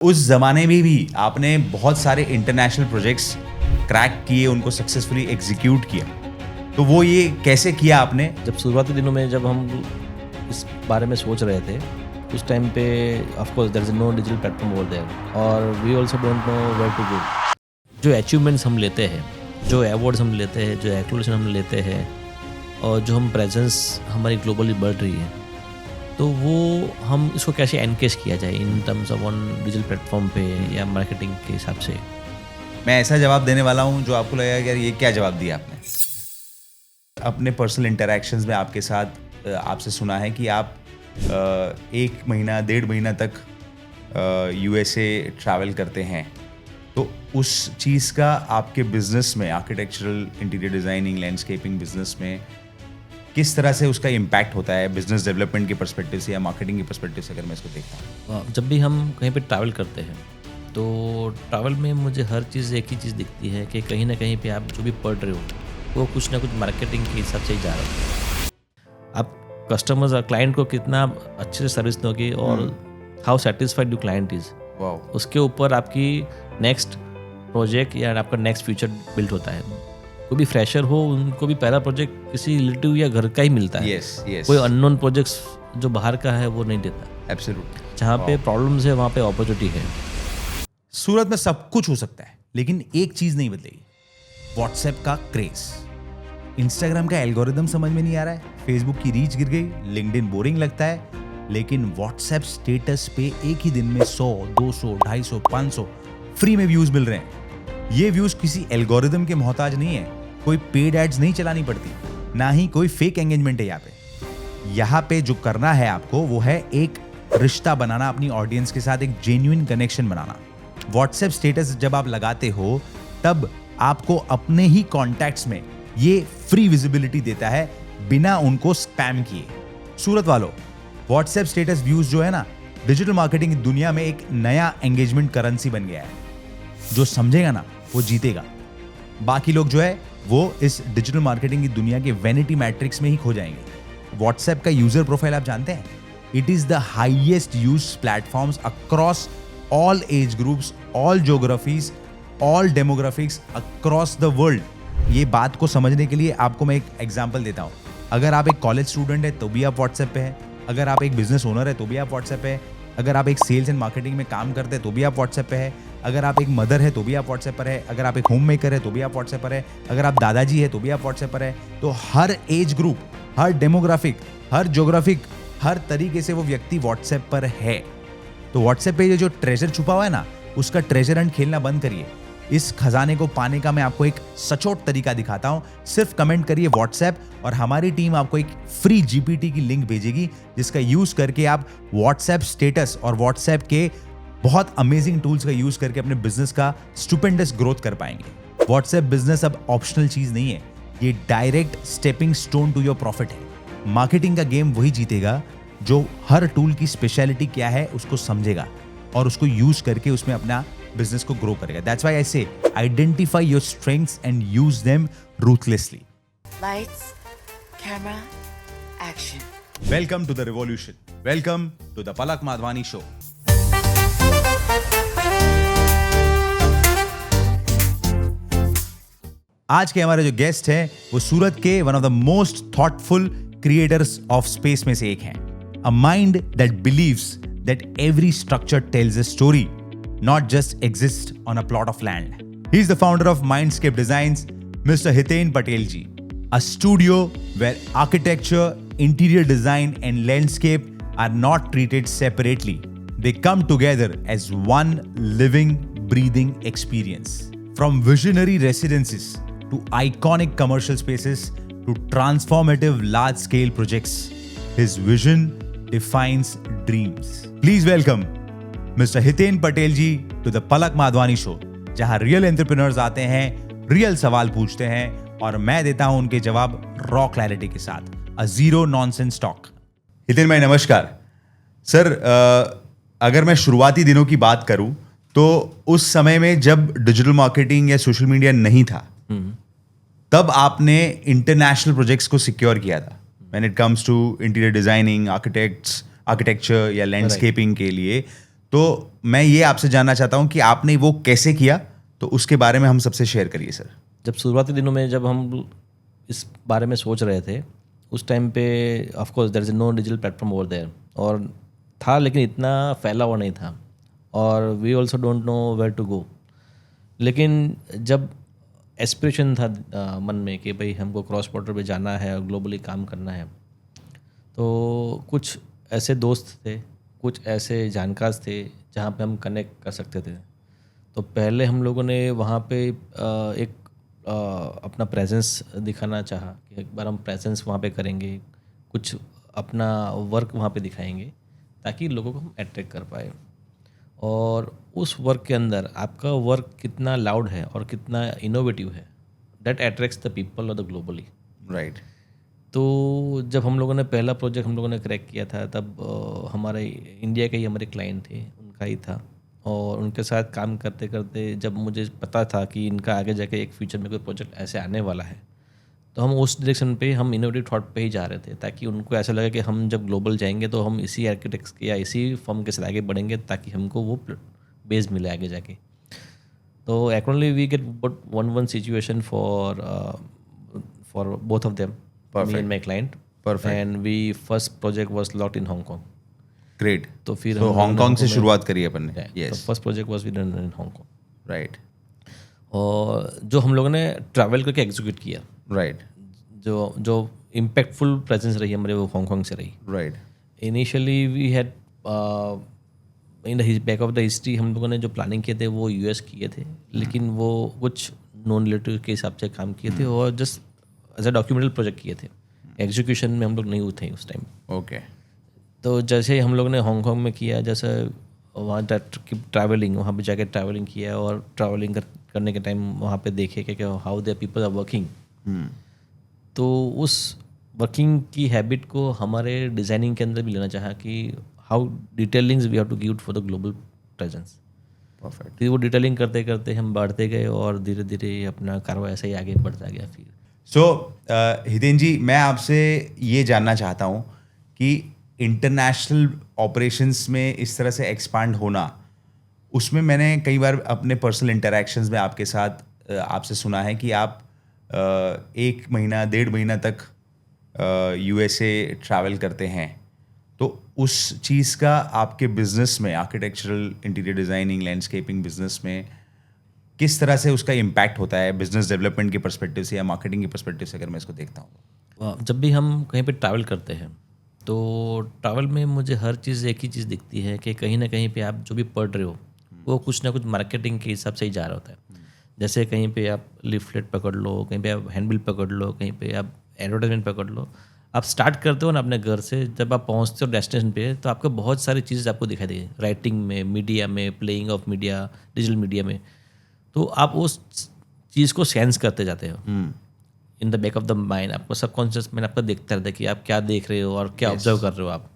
उस ज़माने में भी आपने बहुत सारे इंटरनेशनल प्रोजेक्ट्स क्रैक किए, उनको सक्सेसफुली एग्जीक्यूट किया। तो वो ये कैसे किया आपने? जब शुरुआती दिनों में जब हम इस बारे में सोच रहे थे, उस टाइम पे of course there is no digital platform over there और we also don't know where to go. जो अचीवमेंट्स हम लेते हैं, जो अवार्ड्स हम लेते हैं, जो एक्लोलेशन हम लेते हैं और जो हम प्रेजेंस हमारी ग्लोबली बढ़ रही है, तो वो हम इसको कैसे एनकेज किया जाए in terms of on digital platform पे या मार्केटिंग के हिसाब से। मैं ऐसा जवाब देने वाला हूँ जो आपको लगेगा कि यार ये क्या जवाब दिया आपने। अपने पर्सनल इंटरैक्शंस में आपके साथ आपसे सुना है कि आप 1 महीना 1.5 महीना तक USA ट्रैवल करते हैं। तो उस चीज़ का आपके बिजनेस में, architectural, interior designing, landscaping business में किस तरह से उसका इम्पैक्ट होता है बिजनेस डेवलपमेंट के पर्सपेक्टिव से या मार्केटिंग के पर्सपेक्टिव से, अगर मैं इसको देखता हूँ? जब भी हम कहीं पे ट्रैवल करते हैं तो ट्रैवल में मुझे हर चीज़ एक ही चीज़ दिखती है कि कहीं ना कहीं पे आप जो भी पढ़ रहे हो वो कुछ ना कुछ मार्केटिंग के हिसाब से ही जा रहे हो। आप कस्टमर्स और क्लाइंट को कितना अच्छे से सर्विस दोगे और how satisfied your client is, उसके ऊपर आपकी नेक्स्ट प्रोजेक्ट या आपका नेक्स्ट फ्यूचर बिल्ड होता है। कोई भी फ्रेशर हो उनको भी पहला प्रोजेक्ट किसी रिलेटिव या घर का ही मिलता है। yes. कोई अननोन प्रोजेक्ट्स जो बाहर का है वो नहीं देता। एब्सोल्युटली। जहाँ पे प्रॉब्लम्स है वहाँ पे अपॉर्चुनिटी है। सूरत में सब कुछ हो सकता है, लेकिन एक चीज नहीं बदलेगी, व्हाट्सएप का क्रेज। इंस्टाग्राम का एल्गोरिदम समझ में नहीं आ रहा है, फेसबुक की रीच गिर गई, लिंक्डइन बोरिंग लगता है, लेकिन व्हाट्सएप स्टेटस पे एक ही दिन में 100, 200, 250, 500 फ्री में व्यूज मिल रहे हैं। ये व्यूज किसी एल्गोरिदम के मोहताज नहीं है, कोई पेड एड्स नहीं चलानी पड़ती, ना ही कोई फेक एंगेजमेंट है। यहाँ पे जो करना है आपको वो है एक रिश्ता बनाना अपनी ऑडियंस के साथ, एक जेन्युइन कनेक्शन बनाना। व्हाट्सएप स्टेटस जब आप लगाते हो तब आपको अपने ही कॉन्टैक्ट्स में ये फ्री विजिबिलिटी देता है बिना उनको स्पैम किए। सूरत वालों, व्हाट्सएप स्टेटस व्यूज जो है ना, डिजिटल मार्केटिंग की दुनिया में एक नया एंगेजमेंट करेंसी बन गया है। जो समझेगा ना वो जीतेगा, बाकी लोग जो है वो इस डिजिटल मार्केटिंग की दुनिया के वैनिटी मैट्रिक्स में ही खो जाएंगे। व्हाट्सएप का यूजर प्रोफाइल आप जानते हैं, it is the highest use platforms across all age groups, all geographies, all demographics across the world. ये बात को समझने के लिए आपको मैं एक एग्जांपल देता हूं। अगर आप एक कॉलेज स्टूडेंट है तो भी आप व्हाट्सएप पे है, अगर आप एक बिजनेस ओनर है तो भी आप व्हाट्सएप पे है, अगर आप एक सेल्स एंड मार्केटिंग में काम करते हैं तो भी आप व्हाट्सएप पे है, अगर आप एक मदर है तो भी आप व्हाट्सएप पर है, अगर आप एक होम मेकर है तो भी आप व्हाट्सएप पर है, अगर आप दादाजी है तो भी आप व्हाट्सएप पर है। तो हर एज ग्रुप, हर डेमोग्राफिक, हर ज्योग्राफिक, हर तरीके से वो व्यक्ति व्हाट्सएप पर है। तो व्हाट्सएप पे जो ट्रेजर छुपा हुआ है ना, उसका ट्रेजर हंट खेलना बंद करिए। इस खजाने को पाने का मैं आपको एक सचोट तरीका दिखाता हूं। सिर्फ कमेंट करिए व्हाट्सएप और हमारी टीम आपको एक फ्री जीपीटी की लिंक भेजेगी, जिसका यूज करके आप व्हाट्सएप स्टेटस और व्हाट्सएप के बहुत अमेजिंग टूल्स का यूज करके अपने बिजनेस का स्टुपेंडस ग्रोथ कर पाएंगे। व्हाट्सएप बिजनेस अब ऑप्शनल चीज नहीं है, ये direct stepping stone to your profit है। मार्केटिंग का गेम वही जीतेगा जो हर टूल की स्पेशलिटी क्या है उसको समझेगा और उसको यूज करके उसमें अपना बिजनेस को ग्रो करेगा। That's why I say identify your strengths and use them ruthlessly. Lights, camera, action. Welcome to the revolution, welcome to the Palak Madhvani show. आज के हमारे जो गेस्ट हैं वो सूरत के one of the most thoughtful creators of space में से एक हैं। A mind that believes that every structure tells a story, not just exist on a plot of land. He is the founder of Mindscape Designs, Mr. Hiten Patel ji, a studio where architecture, interior design and landscape are not treated separately. They come together as one living, breathing experience. From visionary residences to iconic commercial spaces to transformative large-scale projects, his vision defines dreams. Please welcome mister Hiten Patel ji to the Palak Madhvani show, जहां real entrepreneurs आते हैं, real सवाल पूछते हैं और मैं देता हूं उनके जवाब रॉ क्लैरिटी के साथ, a zero nonsense talk. Hiten भाई नमस्कार। सर, अगर मैं शुरुआती दिनों की बात करूं तो उस समय में जब डिजिटल मार्केटिंग या सोशल मीडिया नहीं था, तब आपने इंटरनेशनल प्रोजेक्ट्स को सिक्योर किया था when it comes to interior designing, architecture या लैंडस्केपिंग के लिए। तो मैं ये आपसे जानना चाहता हूँ कि आपने वो कैसे किया, तो उसके बारे में हम सबसे शेयर करिए सर। जब शुरुआती दिनों में जब हम इस बारे में सोच रहे थे, उस टाइम पे of course there is no digital platform over there, और था लेकिन इतना फैला हुआ नहीं था, और we also don't know where to go. लेकिन जब एस्पिरेशन था मन में कि भाई हमको क्रॉस बॉर्डर पे जाना है और ग्लोबली काम करना है, तो कुछ ऐसे दोस्त थे, कुछ ऐसे जानकार थे जहाँ पे हम कनेक्ट कर सकते थे। तो पहले हम लोगों ने वहाँ पे एक अपना प्रेजेंस दिखाना चाहा कि एक बार हम प्रेजेंस वहाँ पे करेंगे, कुछ अपना वर्क वहाँ पे दिखाएंगे ताकि लोगों को हम अट्रैक्ट कर पाए। और उस वर्क के अंदर आपका वर्क कितना लाउड है और कितना इनोवेटिव है, दैट अट्रैक्ट्स द पीपल और द ग्लोबली। राइट। तो जब हम लोगों ने पहला प्रोजेक्ट हम लोगों ने क्रैक किया था, तब हमारे इंडिया के ही हमारे क्लाइंट थे, उनका ही था, और उनके साथ काम करते करते जब मुझे पता था कि इनका आगे जाके एक फ्यूचर में कोई प्रोजेक्ट ऐसे आने वाला है, तो हम उस डायरेक्शन पे, हम इनोवेटिव थॉट पे ही जा रहे थे, ताकि उनको ऐसा लगे कि हम जब ग्लोबल जाएंगे तो हम इसी आर्किटेक्ट्स के या इसी फर्म के साथ आगे बढ़ेंगे, ताकि हमको वो बेस मिले आगे जाके। तो actually we get one situation for both of them, me and my client. Perfect. And we first project was locked in Hong Kong. Great. तो फिर तो हम हांगकांग से में- शुरुआत करी अपन ने। तो yes. First project was done in Hong Kong, right. और जो हम लोगों ने ट्रैवल करके एग्जीक्यूट किया, राइट। जो इम्पैक्टफुल प्रेजेंस रही हमारे, वो हांगकांग से रही। Right. Initially we had in the back of the history, हम लोगों ने जो प्लानिंग किए थे वो यूएस किए थे, लेकिन वो कुछ नॉन रिलेटिव के हिसाब से काम किए थे और just as a documental project किए थे। एग्जीक्यूशन में हम लोग नहीं थे उस टाइम। ओके। तो जैसे हम लोगों ने हांगकांग में किया, जैसे वहाँ ट्रैवलिंग, वहाँ पे जाके ट्रैवलिंग किया, और ट्रैवलिंग करने के टाइम वहाँ पे देखे कि how there people are working. तो उस वर्किंग की हैबिट को हमारे डिज़ाइनिंग के अंदर भी लेना चाहा कि how detailings we have to give for the global presence. Perfect. फिर वो डिटेलिंग करते करते हम बढ़ते गए, और धीरे धीरे अपना कारोबार ऐसे ही आगे बढ़ता गया। फिर सो हितेन जी, मैं आपसे ये जानना चाहता हूँ कि इंटरनेशनल ऑपरेशंस में इस तरह से एक्सपांड होना, उसमें मैंने कई बार अपने पर्सनल इंटरैक्शंस में आपके साथ आपसे सुना है कि आप 1 महीना 1.5 महीना तक यूएसए ट्रैवल करते हैं। तो उस चीज़ का आपके बिजनेस में, architectural, interior designing, landscaping business में किस तरह से उसका इम्पैक्ट होता है, बिजनेस डेवलपमेंट के पर्सपेक्टिव से या मार्केटिंग के पर्सपेक्टिव से, अगर मैं इसको देखता हूँ? जब भी हम कहीं पे ट्रैवल करते हैं, तो ट्रैवल में मुझे हर चीज़ एक ही चीज़ दिखती है कि कहीं ना कहीं पे आप जो भी पढ़ रहे हो वो कुछ ना कुछ मार्केटिंग के हिसाब से ही जा रहा होता है। जैसे कहीं पे आप लिफलेट पकड़ लो, कहीं पे आप हैंडबिल पकड़ लो, कहीं पे आप एडवर्टाइजमेंट पकड़ लो। आप स्टार्ट करते हो ना अपने घर से, जब आप पहुंचते हो डेस्टिनेशन पे, तो आपको बहुत सारी चीज़ें आपको दिखाई देगी, राइटिंग में, मीडिया में, playing of media, digital media में। तो आप उस चीज़ को सेंस करते जाते हो इन the back of the mind. आपको सबकॉन्शियस माइंड आपका देखता रहता है कि आप क्या देख रहे हो और क्या ऑब्जर्व कर रहे हो आप।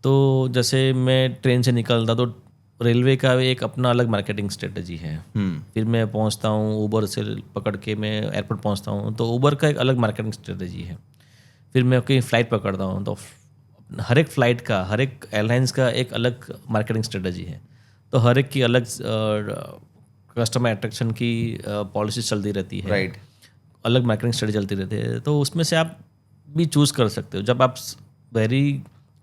तो जैसे मैं ट्रेन से निकलता, तो रेलवे का एक अपना अलग मार्केटिंग स्ट्रेटजी है। फिर मैं पहुंचता हूँ, ऊबर से पकड़ के मैं एयरपोर्ट पहुंचता हूँ, तो ऊबर का एक अलग मार्केटिंग स्ट्रेटजी है। फिर मैं कहीं फ़्लाइट पकड़ता हूँ, तो हर एक फ़्लाइट का, हर एक एयरलाइंस का एक अलग मार्केटिंग स्ट्रेटजी है। तो हर एक की अलग कस्टमर अट्रैक्शन की पॉलिसीज चलती रहती है, राइट। अलग मार्केटिंग स्ट्रेटजी चलती रहती है। तो उसमें से आप भी चूज़ कर सकते हो। जब आप वेरी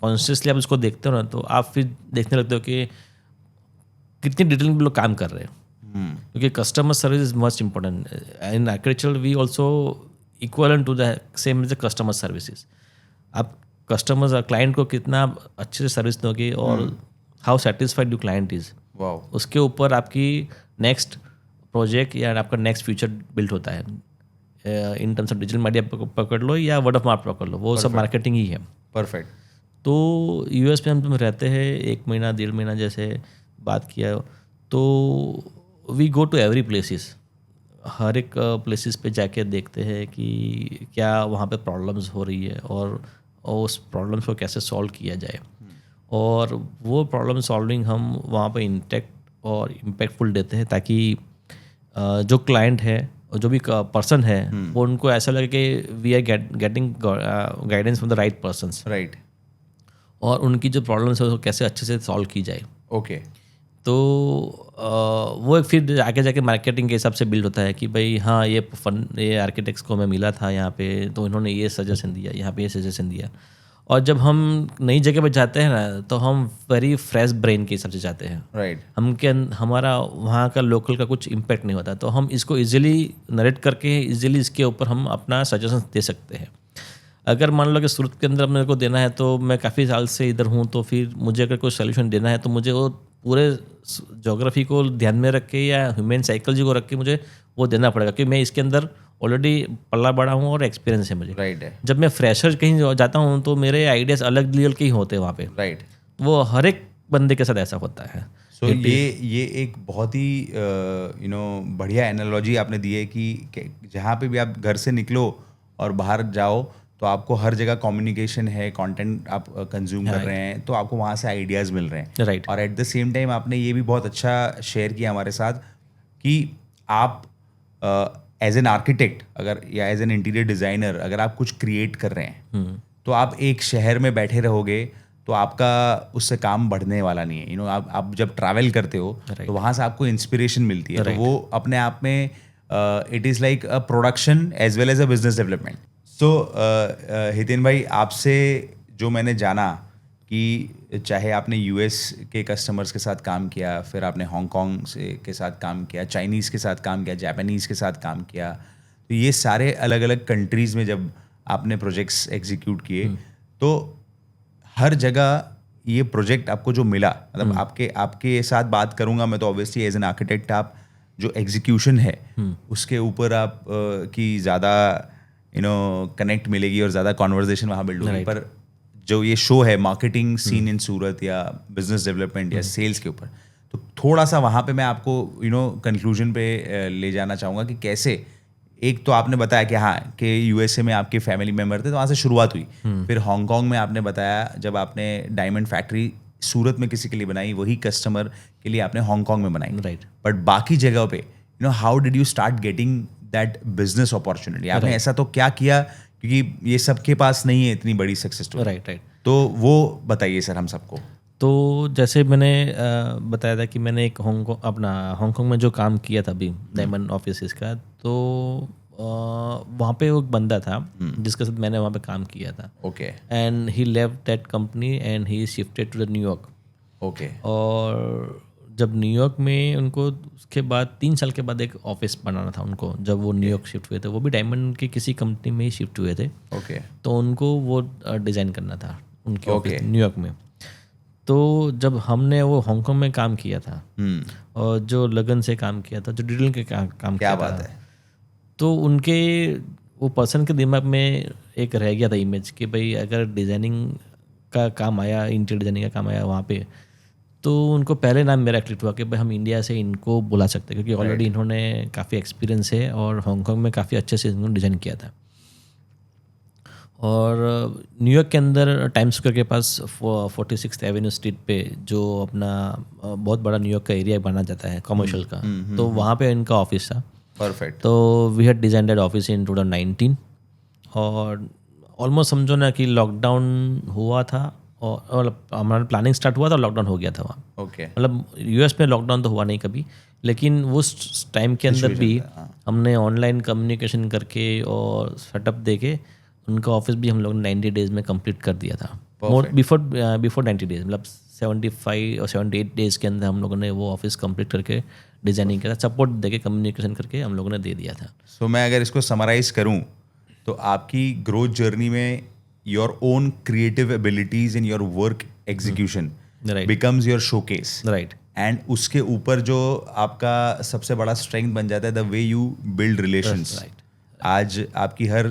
कॉन्शियसली आप उसको देखते हो ना, तो आप फिर देखने लगते हो कि कितनी डिटेलिंग लोग काम कर रहे हैं, क्योंकि customer service is much important in architecture. We also equal to the same as the customer services. आप कस्टमर क्लाइंट को कितना अच्छे से सर्विस दोगे और how satisfied you client is, wow, उसके ऊपर आपकी नेक्स्ट प्रोजेक्ट या आपका नेक्स्ट फ्यूचर बिल्ड होता है। In terms of digital media पकड़ लो या वर्ड ऑफ माउथ पकड़ लो, वो सब मार्केटिंग ही है। परफेक्ट। तो यूएस में हम रहते हैं 1 महीना 1.5 महीना, जैसे बात किया, तो we go to every places. हर एक प्लेसेस पे जाके देखते हैं कि क्या वहाँ पे प्रॉब्लम्स हो रही है और उस प्रॉब्लम्स को कैसे सॉल्व किया जाए। और वो प्रॉब्लम सॉल्विंग हम वहाँ पे इंटैक्ट और इम्पैक्टफुल देते हैं, ताकि जो क्लाइंट है और जो भी पर्सन है वो उनको ऐसा लगे कि we are getting guidance from the right persons, right. और उनकी जो प्रॉब्लम्स है उसको कैसे अच्छे से सॉल्व की जाए। ओके तो वो एक फिर आगे जाके मार्केटिंग के हिसाब से बिल्ड होता है कि भाई हाँ ये आर्किटेक्ट्स को मैं मिला था यहाँ पे, तो इन्होंने ये सजेशन दिया, यहाँ पे ये सजेशन दिया। और जब हम नई जगह पर जाते हैं ना, तो हम वेरी फ्रेश ब्रेन के हिसाब से जाते हैं। राइट हमारा वहाँ का लोकल का कुछ इम्पैक्ट नहीं होता, तो हम इसको इजीली नरेट करके इजीली इसके ऊपर हम अपना सजेशन दे सकते हैं। अगर मान लो कि सूरत के अंदर मेरे को देना है, तो मैं काफ़ी साल से इधर हूँ, तो फिर मुझे अगर कोई सोल्यूशन देना है तो मुझे वो पूरे जोग्राफी को ध्यान में रख के या ह्यूमन साइकोलॉजी को रख के मुझे वो देना पड़ेगा, क्योंकि मैं इसके अंदर ऑलरेडी पला बड़ा हूँ और एक्सपीरियंस है मुझे। राइट है जब मैं फ्रेशर कहीं जाता हूँ तो मेरे आइडियाज़ अलग लेवल के ही होते हैं वहाँ पे। राइट। वो हर एक बंदे के साथ ऐसा होता है। सो ये एक बहुत ही बढ़िया एनालॉजी आपने दी है कि जहाँ पे भी आप घर से निकलो और बाहर जाओ तो आपको हर जगह कम्युनिकेशन है, कंटेंट आप कंज्यूम कर रहे हैं, तो आपको वहाँ से आइडियाज़ मिल रहे हैं। राइट। और एट द सेम टाइम आपने ये भी बहुत अच्छा शेयर किया हमारे साथ कि आप एज एन आर्किटेक्ट अगर या एज एन इंटीरियर डिज़ाइनर अगर आप कुछ क्रिएट कर रहे हैं तो आप एक शहर में बैठे रहोगे तो आपका उससे काम बढ़ने वाला नहीं है। आप जब ट्रैवल करते हो तो वहाँ से आपको इंस्पिरेशन मिलती है, तो वो अपने आप में it is like a production as well as a business development. So Hiten भाई, आपसे जो मैंने जाना कि चाहे आपने यूएस के कस्टमर्स के साथ काम किया, फिर आपने हांगकांग के साथ काम किया, चाइनीज़ के साथ काम किया, जापानीज़ के साथ काम किया, तो ये सारे अलग अलग कंट्रीज़ में जब आपने प्रोजेक्ट्स एग्जीक्यूट किए तो हर जगह ये प्रोजेक्ट आपको जो मिला, मतलब आपके साथ बात करूँगा मैं तो ऑब्वियसली एज एन आर्किटेक्ट आप जो एग्जीक्यूशन है उसके ऊपर आप की ज़्यादा कनेक्ट मिलेगी और ज़्यादा कॉन्वर्जेशन वहाँ बिल्ड होगी। पर जो ये शो है मार्केटिंग सीन इन सूरत या बिजनेस डेवलपमेंट या सेल्स के ऊपर, तो थोड़ा सा वहाँ पे मैं आपको कंक्लूजन पे ले जाना चाहूँगा कि कैसे, एक तो आपने बताया कि हाँ कि यूएसए में आपके फैमिली मेम्बर थे तो वहाँ से शुरुआत हुई, फिर हांगकांग में आपने बताया जब आपने डायमंड फैक्ट्री सूरत में किसी के लिए बनाई, वही कस्टमर के लिए आपने हांगकांग में बनाई। राइट। बट बाकी जगह पे how did you start getting that business opportunity? आपने ऐसा तो क्या किया, क्योंकि ये सबके पास नहीं है इतनी बड़ी सक्सेस स्टोरी। राइट। तो वो बताइए सर हम सबको। तो जैसे मैंने बताया था कि मैंने एक हांगकांग में जो काम किया था अभी डायमंड ऑफिस का, तो वहाँ पे एक बंदा था जिसके साथ मैंने वहाँ पे काम किया था। Okay. And he left that company and he shifted to the New York. Okay. और जब न्यूयॉर्क में उनको उसके बाद 3 साल के बाद एक ऑफिस बनाना था उनको, जब वो न्यूयॉर्क शिफ्ट हुए थे, वो भी डायमंड की किसी कंपनी में ही शिफ्ट हुए थे। ओके। तो उनको वो डिज़ाइन करना था उनके ऑफिस न्यूयॉर्क में। तो जब हमने वो हांगकांग में काम किया था और जो लगन से काम किया था, जो डिटेल के काम क्या किया बात था, है। तो उनके वो पर्सन के दिमाग में एक रह गया था इमेज कि भाई अगर डिज़ाइनिंग का काम आया, इंटीरियर डिज़ाइनिंग का काम आया वहाँ पे, तो उनको पहले नाम मेरा क्लिक हुआ कि भाई हम इंडिया से इनको बुला सकते हैं, क्योंकि ऑलरेडी इन्होंने काफ़ी एक्सपीरियंस है और हांगकांग में काफ़ी अच्छे से इन्होंने डिज़ाइन किया था। और न्यूयॉर्क के अंदर टाइम्स स्क्वायर के पास 46th एवेन्यू स्ट्रीट पे जो अपना बहुत बड़ा न्यूयॉर्क का एरिया बना जाता है कमर्शियल का, तो वहाँ पे इनका ऑफिस था। परफेक्ट। तो we had design that office in 2019 और ऑलमोस्ट समझो ना कि लॉकडाउन हुआ था और हमारा प्लानिंग स्टार्ट हुआ था और लॉकडाउन हो गया था वहाँ। ओके। मतलब यूएस में लॉकडाउन तो हुआ नहीं कभी, लेकिन उस टाइम के अंदर भी हमने ऑनलाइन कम्युनिकेशन करके और सेटअप देके उनका ऑफिस भी हम लोगों ने 90 डेज में कंप्लीट कर दिया था। बिफोर 90 डेज, मतलब 75 और 78 डेज के अंदर हम लोगों ने वो ऑफिस कंप्लीट करके डिजाइनिंग के साथ सपोर्ट देके कम्युनिकेशन करके हम लोगों ने दे दिया था। सो मैं अगर इसको समराइज करूं तो आपकी ग्रोथ जर्नी में your own creative abilities in your work execution becomes your showcase. Right. And उसके ऊपर जो आपका सबसे बड़ा स्ट्रेंथ बन जाता है the way you build relations. आज आपकी हर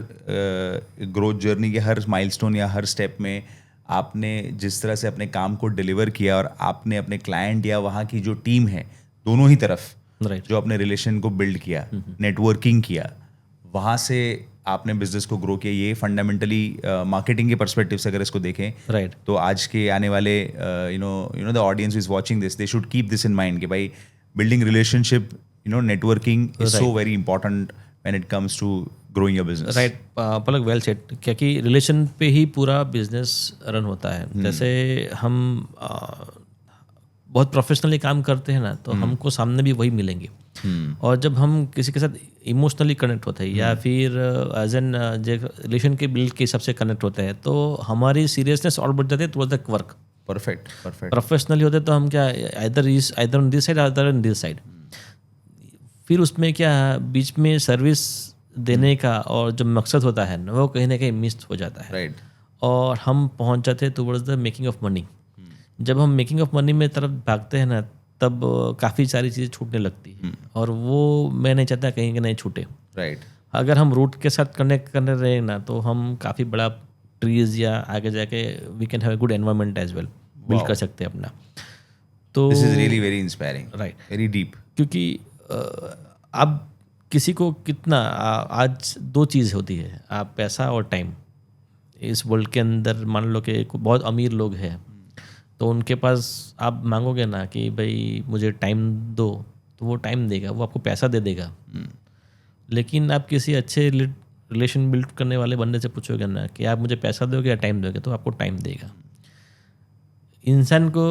ग्रोथ जर्नी के हर माइलस्टोन या हर स्टेप में आपने जिस तरह से अपने काम को डिलीवर किया और आपने अपने क्लाइंट या वहाँ की जो टीम है दोनों ही तरफ जो अपने रिलेशन को बिल्ड किया, नेटवर्किंग किया, वहाँ से आपने बिजनेस को ग्रो किया। ये फंडामेंटली मार्केटिंग के पर्सपेक्टिव से अगर इसको देखें तो आज के आने वाले the audience is watching this, they should keep this in mind कि भाई building relationship, networking is so very important when it comes to growing your business. Right Palak, well said, क्योंकि रिलेशन पे ही पूरा बिजनेस रन होता है। जैसे हम बहुत प्रोफेशनली काम करते हैं ना, तो हमको सामने भी वही मिलेंगे। और जब हम किसी के साथ इमोशनली कनेक्ट होते हैं या फिर एज एन रिलेशन के बिल्ड के हिसाब से कनेक्ट होते हैं, तो हमारी सीरियसनेस और बढ़ जाती है towards the work. Perfect. Professionally होते तो हम क्या either on this side either on this side. फिर उसमें क्या बीच में सर्विस देने का और जो मकसद होता है ना, वो कहीं ना कहीं मिस हो जाता है। राइट। और हम पहुंच जाते हैं towards the making of money. जब हम मेकिंग ऑफ मनी में तरफ भागते हैं ना, तब काफ़ी सारी चीज़ें छूटने लगती हैं, और वो मैं नहीं चाहता कहीं नहीं छूटे। राइट। अगर हम रूट के साथ कनेक्ट करने रहे ना, तो हम काफ़ी बड़ा ट्रीज या आगे जाके we can have a good environment as well build कर सकते हैं अपना। तो this is really very inspiring, right, very deep. क्योंकि अब किसी को कितना आज दो चीज़ होती है, आप पैसा और टाइम। इस वर्ल्ड के अंदर मान लो कि बहुत अमीर लोग हैं, तो उनके पास आप मांगोगे ना कि भाई मुझे टाइम दो, तो वो टाइम देगा, वो आपको पैसा दे देगा। लेकिन आप किसी अच्छे रिलेशन बिल्ड करने वाले बंदे से पूछोगे ना कि आप मुझे पैसा दोगे या टाइम दोगे, तो आपको टाइम देगा। इंसान को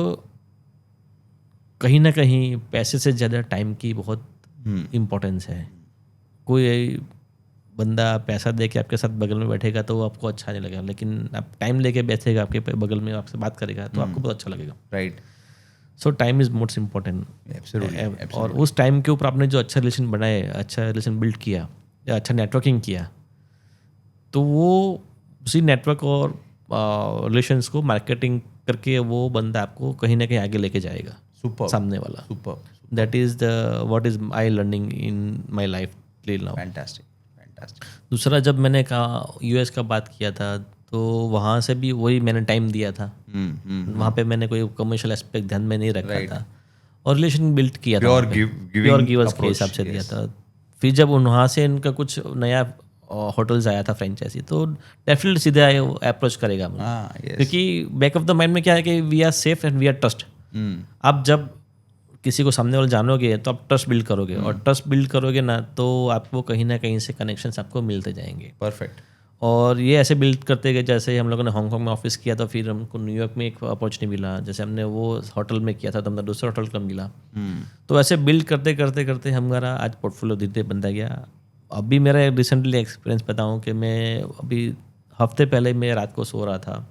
कहीं ना कहीं पैसे से ज़्यादा टाइम की बहुत इम्पोर्टेंस है। कोई बंदा पैसा दे के आपके साथ बगल में बैठेगा तो वो आपको अच्छा नहीं लगेगा, लेकिन आप टाइम लेके बैठेगा आपके बगल में, आपसे बात करेगा तो आपको बहुत अच्छा लगेगा। Right. So time is most important. और उस टाइम के ऊपर आपने जो अच्छा रिलेशन बनाए, अच्छा रिलेशन बिल्ड किया या अच्छा नेटवर्किंग किया, तो वो उसी नेटवर्क और रिलेशंस को मार्केटिंग करके वो बंदा आपको कहीं ना कहीं आगे लेके जाएगा। सुपर। सामने वाला। Super. That is the what is I learning in my life till now. Fantastic. दूसरा, जब मैंने कहा यूएस का बात किया था, तो वहाँ से भी वही मैंने टाइम दिया था। वहाँ पे मैंने कोई कमर्शियल एस्पेक्ट ध्यान में नहीं रखा था, और रिलेशन बिल्ड किया था। प्योर गिवर्स के हिसाब से दिया था। फिर जब वहाँ से इनका कुछ नया होटल्स आया था फ्रेंचाइजी, तो डेफिनेटली सीधे अप्रोच करेगा मुझे, क्योंकि बैक ऑफ द माइंड में क्या है कि we are safe and we are trust. आप जब किसी को सामने वाले जानोगे तो आप ट्रस्ट बिल्ड करोगे, और ट्रस्ट बिल्ड करोगे ना, तो आपको कहीं ना कहीं से कनेक्शंस आपको मिलते जाएंगे। परफेक्ट। और ये ऐसे बिल्ड करते गए, जैसे हम लोगों ने हांगकांग में ऑफिस किया, तो फिर हमको न्यूयॉर्क में एक अपॉर्चुनिटी मिला। जैसे हमने वो होटल में किया था, तो हमने दूसरा होटल का मिला। तो ऐसे बिल्ड करते करते करते हमारा आज पोर्टफोलियो धीरे धीरे बनता गया। अभी मेरा रिसेंटली एक्सपीरियंस बताऊँ कि मैं अभी हफ्ते पहले मैं रात को सो रहा था,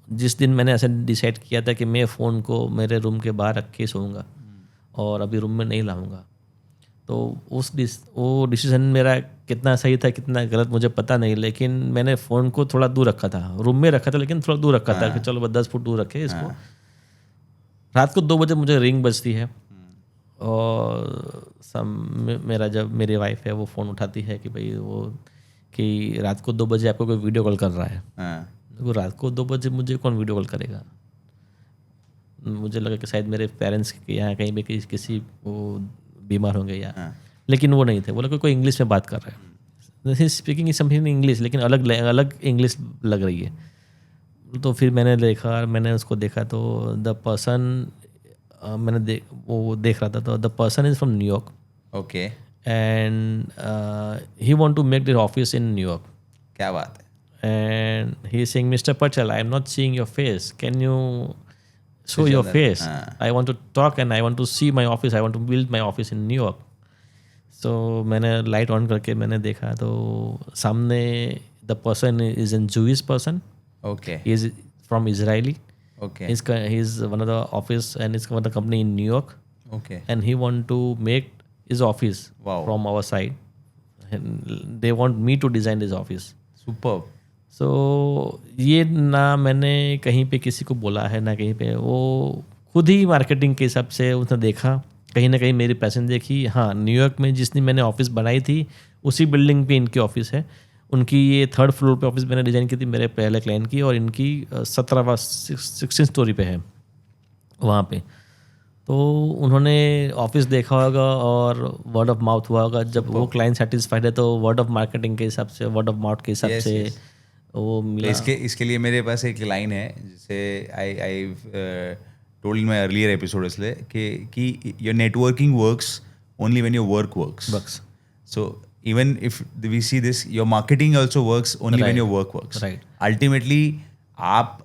जिस दिन मैंने ऐसे डिसाइड किया था कि मैं फ़ोन को मेरे रूम के बाहर रख के सोऊंगा और अभी रूम में नहीं लाऊंगा, तो वो डिसीजन मेरा कितना सही था कितना गलत मुझे पता नहीं, लेकिन मैंने फ़ोन को थोड़ा दूर रखा था। रूम में रखा था लेकिन थोड़ा दूर रखा था कि चलो बस 10 फुट दूर रखे इसको। रात को 2 बजे मुझे रिंग बजती है, और मेरा जब मेरी वाइफ है वो फ़ोन उठाती है कि भाई वो कि रात को 2 बजे आपको कोई वीडियो कॉल कर रहा है। तो रात को 2 बजे मुझे कौन वीडियो कॉल करेगा? मुझे लगा कि शायद मेरे पेरेंट्स के यहाँ कहीं भी किसी वो बीमार होंगे या लेकिन वो नहीं थे। वो लगा कोई इंग्लिश में बात कर रहा है, स्पीकिंग इज समथिंग इंग्लिश, लेकिन अलग इंग्लिश लग रही है। तो फिर मैंने उसको देखा, तो द पर्सन वो देख रहा था, तो the person is from New York. Okay. And he want to make there office in New York. क्या बात है। And he is saying, Mr. Patel, I am not seeing your face. Can you show your face? I want to talk and I want to see my office. I want to build my office in New York. So मैंने light on करके मैंने देखा, तो सामने the person is a Jewish person. Okay. He is from Israeli. Okay. He's one of the office and it's one of the company in New York. Okay. And he want to make his office from our side. And they want me to design his office. Superb. सो ये ना मैंने कहीं पे किसी को बोला है ना कहीं पे, वो खुद ही मार्केटिंग के हिसाब से उसने देखा, कहीं ना कहीं मेरी पैशन देखी। हाँ, न्यूयॉर्क में जिसने मैंने ऑफिस बनाई थी उसी बिल्डिंग पे इनकी ऑफिस है। उनकी ये 3rd फ्लोर पे ऑफिस मैंने डिज़ाइन की थी मेरे पहले क्लाइंट की, और इनकी 16th स्टोरी पे है वहाँ पे। तो उन्होंने ऑफिस देखा होगा और वर्ड ऑफ माउथ हुआ होगा। जब वो क्लाइंट सेटिस्फाइड है तो वर्ड ऑफ मार्केटिंग के हिसाब से, वर्ड ऑफ माउथ के हिसाब से वो मिला। इसके लिए मेरे पास एक लाइन है जिसे I told in my earlier episode, इसलिए कि your networking works only when your work works. So even if we see this, your marketing also works only when your work works. Right. Ultimately आप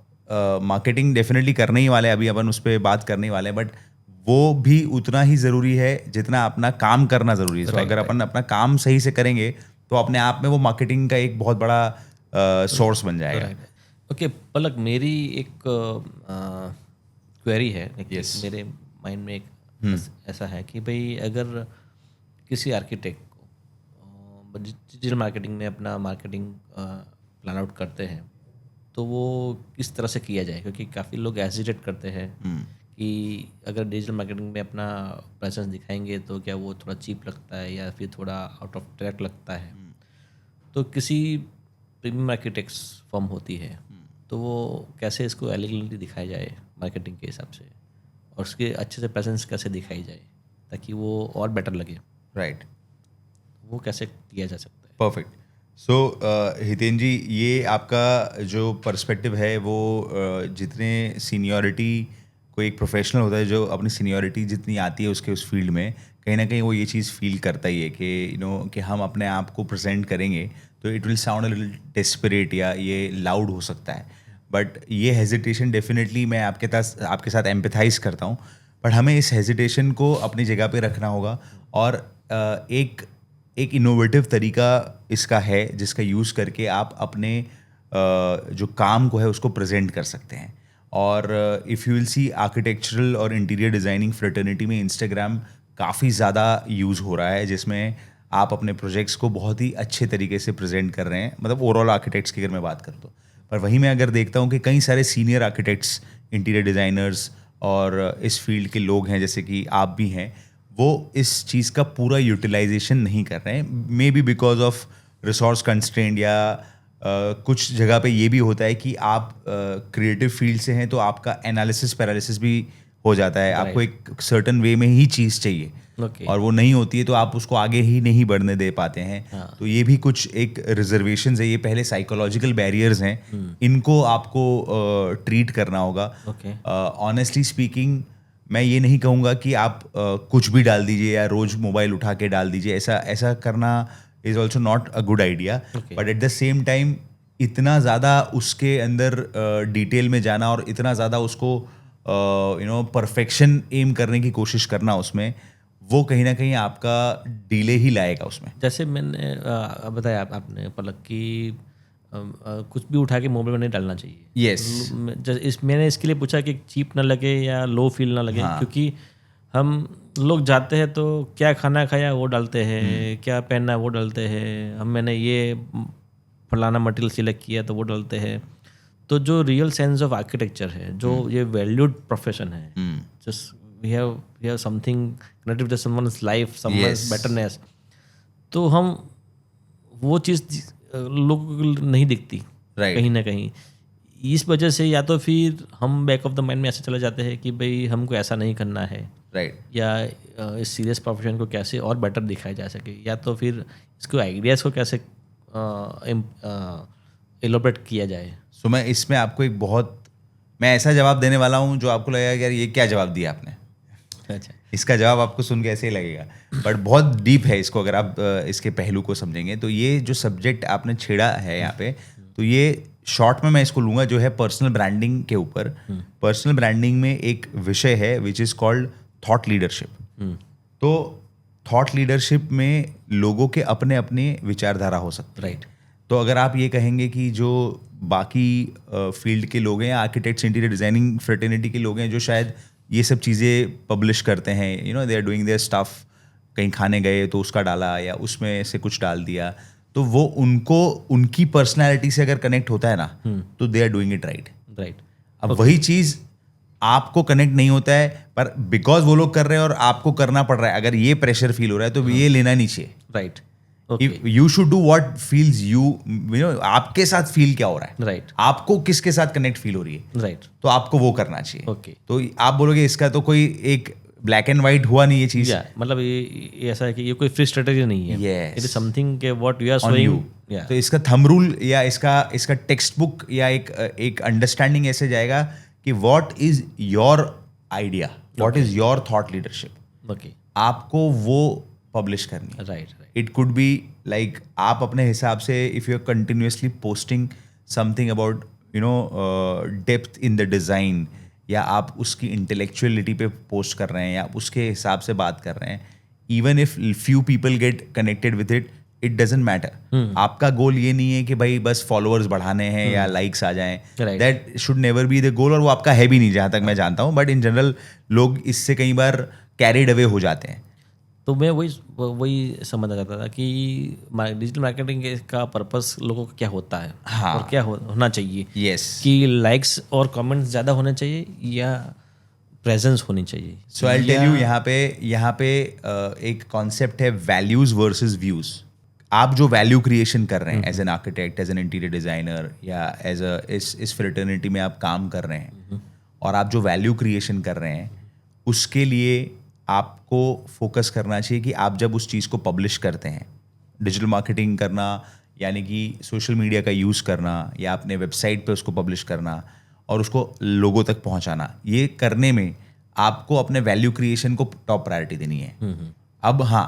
marketing definitely करने ही वाले, अभी अपन उस पर बात करने ही वाले, बट वो भी उतना ही ज़रूरी है जितना अपना काम करना ज़रूरी है। तो अगर अपन अपना काम सही से करेंगे तो अपने आप में वो मार्केटिंग का एक बहुत बड़ा सोर्स बन जाएगा। ओके पलक, मेरी एक क्वेरी है। Yes. मेरे माइंड में एक ऐसा है कि भाई अगर किसी आर्किटेक्ट को डिजिटल मार्केटिंग में अपना मार्केटिंग प्लान आउट करते हैं तो वो किस तरह से किया जाए, क्योंकि काफ़ी लोग हेजिटेट करते हैं कि अगर डिजिटल मार्केटिंग में अपना प्रेजेंस दिखाएंगे तो क्या वो थोड़ा चीप लगता है या फिर थोड़ा आउट ऑफ ट्रैक लगता है। तो किसी प्रीमियम आर्किटेक्ट्स फर्म होती है तो वो कैसे इसको एलिगेंटली दिखाया जाए मार्केटिंग के हिसाब से, और उसके अच्छे से प्रेजेंस कैसे दिखाई जाए ताकि वो और बेटर लगे, राइट, वो कैसे किया जा सकता है? परफेक्ट। सो हितेन जी, ये आपका जो पर्सपेक्टिव है वो जितने सीनियरिटी कोई एक प्रोफेशनल होता है जो अपनी सीनियरिटी जितनी आती है उसके उस फील्ड में, कहीं ना कहीं वो ये चीज़ फील करता ही है कि कि हम अपने आप को प्रेजेंट करेंगे तो it will sound a little desperate या ये लाउड हो सकता है। बट ये हेजिटेशन डेफिनेटली मैं आपके साथ एम्पैथाइज करता हूँ, बट हमें इस हेजिटेशन को अपनी जगह पे रखना होगा। और एक इनोवेटिव तरीका इसका है जिसका यूज़ करके आप अपने जो काम को है उसको प्रेजेंट कर सकते हैं। और if you will see architectural और इंटीरियर डिज़ाइनिंग फ्रेटर्निटी में इंस्टाग्राम काफ़ी ज़्यादा यूज़ हो रहा है, जिसमें आप अपने प्रोजेक्ट्स को बहुत ही अच्छे तरीके से प्रेजेंट कर रहे हैं। मतलब ओवरऑल आर्किटेक्ट्स की अगर मैं बात करूँ तो, पर वहीं मैं अगर देखता हूँ कि कई सारे सीनियर आर्किटेक्ट्स, इंटीरियर डिज़ाइनर्स और इस फील्ड के लोग हैं जैसे कि आप भी हैं, वो इस चीज़ का पूरा यूटिलाइजेशन नहीं कर रहे हैं। May be because of resource constraint या कुछ जगह पे ये भी होता है कि आप क्रिएटिव फील्ड से हैं तो आपका एनालिसिस पैरालिसिस भी हो जाता है। आपको एक सर्टन वे में ही चीज़ चाहिए और वो नहीं होती है तो आप उसको आगे ही नहीं बढ़ने दे पाते हैं। तो ये भी कुछ एक रिजर्वेशंस है, ये पहले साइकोलॉजिकल बैरियर्स हैं, इनको आपको ट्रीट करना होगा। ऑनेस्टली स्पीकिंग, मैं ये नहीं कहूँगा कि आप कुछ भी डाल दीजिए या रोज़ मोबाइल उठा के डाल दीजिए, ऐसा करना is also not a good idea. But at the same time इतना ज़्यादा उसके अंदर डिटेल में जाना और इतना ज़्यादा उसको परफेक्शन एम करने की कोशिश करना उसमें, वो कहीं ना कहीं आपका डिले ही लाएगा उसमें। जैसे मैंने बताया आपने पलक कि कुछ भी उठा के मोबाइल में नहीं डालना चाहिए। Yes. मैंने इसके लिए पूछा कि चीप ना लगे या लो फील ना लगे। क्योंकि हम लोग जाते हैं तो क्या खाना खाया वो डालते हैं, क्या पहनना वो डालते हैं, मैंने ये फलाना मटेरियल सिलेक्ट किया तो वो डालते हैं। तो जो रियल सेंस ऑफ आर्किटेक्चर है, जो ये वैल्यूड प्रोफेशन है, just we have something connected with someone's life, someone's betterness, तो हम वो चीज़ लोगों को नहीं दिखती कहीं ना कहीं। इस वजह से या तो फिर हम बैक ऑफ द माइंड में ऐसे चले जाते हैं कि भाई हमको ऐसा नहीं करना है, या इस सीरियस प्रोफेशन को कैसे और बेटर दिखाया जा सके, या तो फिर इसको आइडियाज़ को कैसे एलोबरेट किया जाए। सो मैं इसमें आपको मैं ऐसा जवाब देने वाला हूँ जो आपको लगेगा कि यार ये क्या जवाब दिया आपने। अच्छा, इसका जवाब आपको सुन के ऐसे ही लगेगा, बट बहुत डीप है इसको अगर आप इसके पहलू को समझेंगे तो। ये जो सब्जेक्ट आपने छेड़ा है यहाँ पे, तो ये शॉर्ट में मैं इसको लूँगा जो है पर्सनल ब्रांडिंग के ऊपर। पर्सनल ब्रांडिंग में एक विषय है which is called thought leadership. तो थॉट लीडरशिप में लोगों के अपने अपने विचारधारा हो सकती है। तो अगर आप ये कहेंगे कि जो बाकी फील्ड के लोग हैं, आर्किटेक्ट्स, इंटीरियर डिज़ाइनिंग फ्रेटर्निटी के लोग हैं जो शायद ये सब चीज़ें पब्लिश करते हैं, they are doing their stuff, कहीं खाने गए तो उसका डाला या उसमें से कुछ डाल दिया, तो वो उनको उनकी पर्सनैलिटी से अगर कनेक्ट होता है ना, तो they are doing it right. अब वही चीज़ आपको कनेक्ट नहीं होता है, पर बिकॉज वो लोग कर रहे हैं और आपको करना पड़ रहा है, अगर ये प्रेशर फील हो रहा है तो ये लेना नहीं चाहिए। Right. You should do what feels you, आपके साथ फील क्या हो रहा है, राइट, आपको किसके साथ कनेक्ट फील हो रही है, राइट, तो आपको वो करना चाहिए। ओके। तो आप बोलोगे इसका तो कोई एक ब्लैक एंड व्हाइट हुआ नहीं ये चीज। मतलब ये ऐसा है कि ये कोई फ्री स्ट्रेटजी नहीं है। Yes. इट इज समथिंग के what you are On you. Showing. तो इसका थंब रूल या इसका टेक्स्ट बुक या एक अंडरस्टैंडिंग ऐसे जाएगा कि what is your idea, what is your thought leadership. Okay, आपको वो पब्लिश करनी है। Right. It could be like आप अपने हिसाब से if you are continuously posting something about depth in the design या आप उसकी इंटेलेक्चुअलिटी पे पोस्ट कर रहे हैं या आप उसके हिसाब से बात कर रहे हैं, even if few people get connected with it, it doesn't matter. आपका गोल ये नहीं है कि भाई बस फॉलोअर्स बढ़ाने हैं या लाइक्स आ जाएं. Right. That should never be the goal, और वो आपका है भी नहीं जहाँ तक मैं जानता हूँ. बट इन जनरल लोग इससे कई बार कैरिड अवे हो जाते हैं. तो मैं वही समझना चाहता था कि डिजिटल मार्केटिंग का पर्पस लोगों का क्या होता है. हाँ. और क्या होना चाहिए. यस. कि लाइक्स और कमेंट्स ज़्यादा होने चाहिए या प्रेजेंस होनी चाहिए. सो आई टेल यू, यहाँ पे एक कॉन्सेप्ट है वैल्यूज वर्सेस व्यूज. आप जो वैल्यू क्रिएशन कर रहे हैं as an architect, as an interior designer या एज इस फ्रेटर्निटी में आप काम कर रहे हैं, और आप जो वैल्यू क्रिएशन कर रहे हैं उसके लिए आपको फोकस करना चाहिए कि आप जब उस चीज़ को पब्लिश करते हैं, डिजिटल मार्केटिंग करना यानी कि सोशल मीडिया का यूज़ करना या अपने वेबसाइट पे उसको पब्लिश करना और उसको लोगों तक पहुंचाना, ये करने में आपको अपने वैल्यू क्रिएशन को टॉप प्रायोरिटी देनी है. अब हाँ,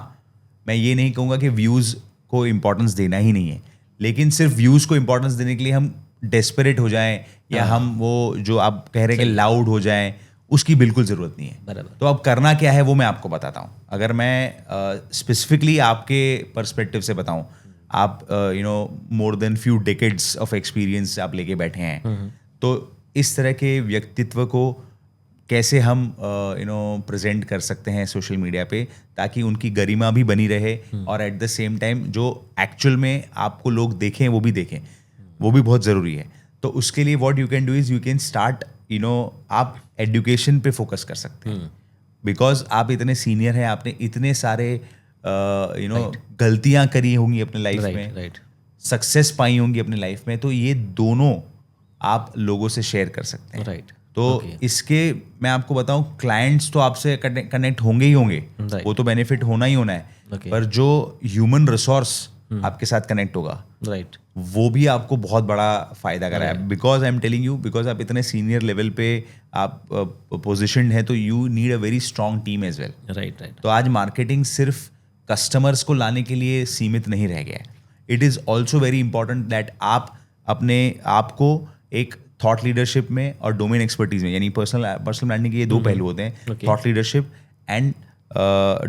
मैं ये नहीं कहूँगा कि व्यूज़ को इम्पोर्टेंस देना ही नहीं है, लेकिन सिर्फ व्यूज़ को इम्पोर्टेंस देने के लिए हम डेस्परेट हो जाएं या हम वो जो आप कह रहे हैं कि लाउड हो जाएं, उसकी बिल्कुल ज़रूरत नहीं है. बराबर. तो अब करना क्या है वो मैं आपको बताता हूँ. अगर मैं स्पेसिफिकली आपके पर्सपेक्टिव से बताऊँ, आप more than few decades of experience आप लेके बैठे हैं, तो इस तरह के व्यक्तित्व को कैसे हम प्रेजेंट कर सकते हैं सोशल मीडिया पे ताकि उनकी गरिमा भी बनी रहे और एट द सेम टाइम जो एक्चुअल में आपको लोग देखें वो भी देखें, वो भी बहुत ज़रूरी है. तो उसके लिए what you can do is you can start आप एजुकेशन पे फोकस कर सकते हैं. बिकॉज आप इतने सीनियर हैं, आपने इतने सारे गलतियां करी होंगी अपने लाइफ में, सक्सेस पाई होंगी अपने लाइफ में, तो ये दोनों आप लोगों से शेयर कर सकते हैं. राइट. तो इसके मैं आपको बताऊं, क्लाइंट्स तो आपसे कनेक्ट होंगे ही होंगे, वो तो बेनिफिट होना ही होना है, पर जो ह्यूमन रिसोर्स आपके साथ कनेक्ट होगा, राइट, वो भी आपको बहुत बड़ा फायदा कर रहा है. Because I am telling you, because आप इतने सीनियर लेवल पे आप पोजिशन है, तो you need a very strong team as well. Right. तो आज मार्केटिंग सिर्फ कस्टमर्स को लाने के लिए सीमित नहीं रह गया है. It is also very important that आप अपने आप को एक थॉट लीडरशिप में और डोमेन एक्सपर्टीज में, यानी पर्सनल ब्रांडिंग के ये दो पहलू होते हैं, thought leadership and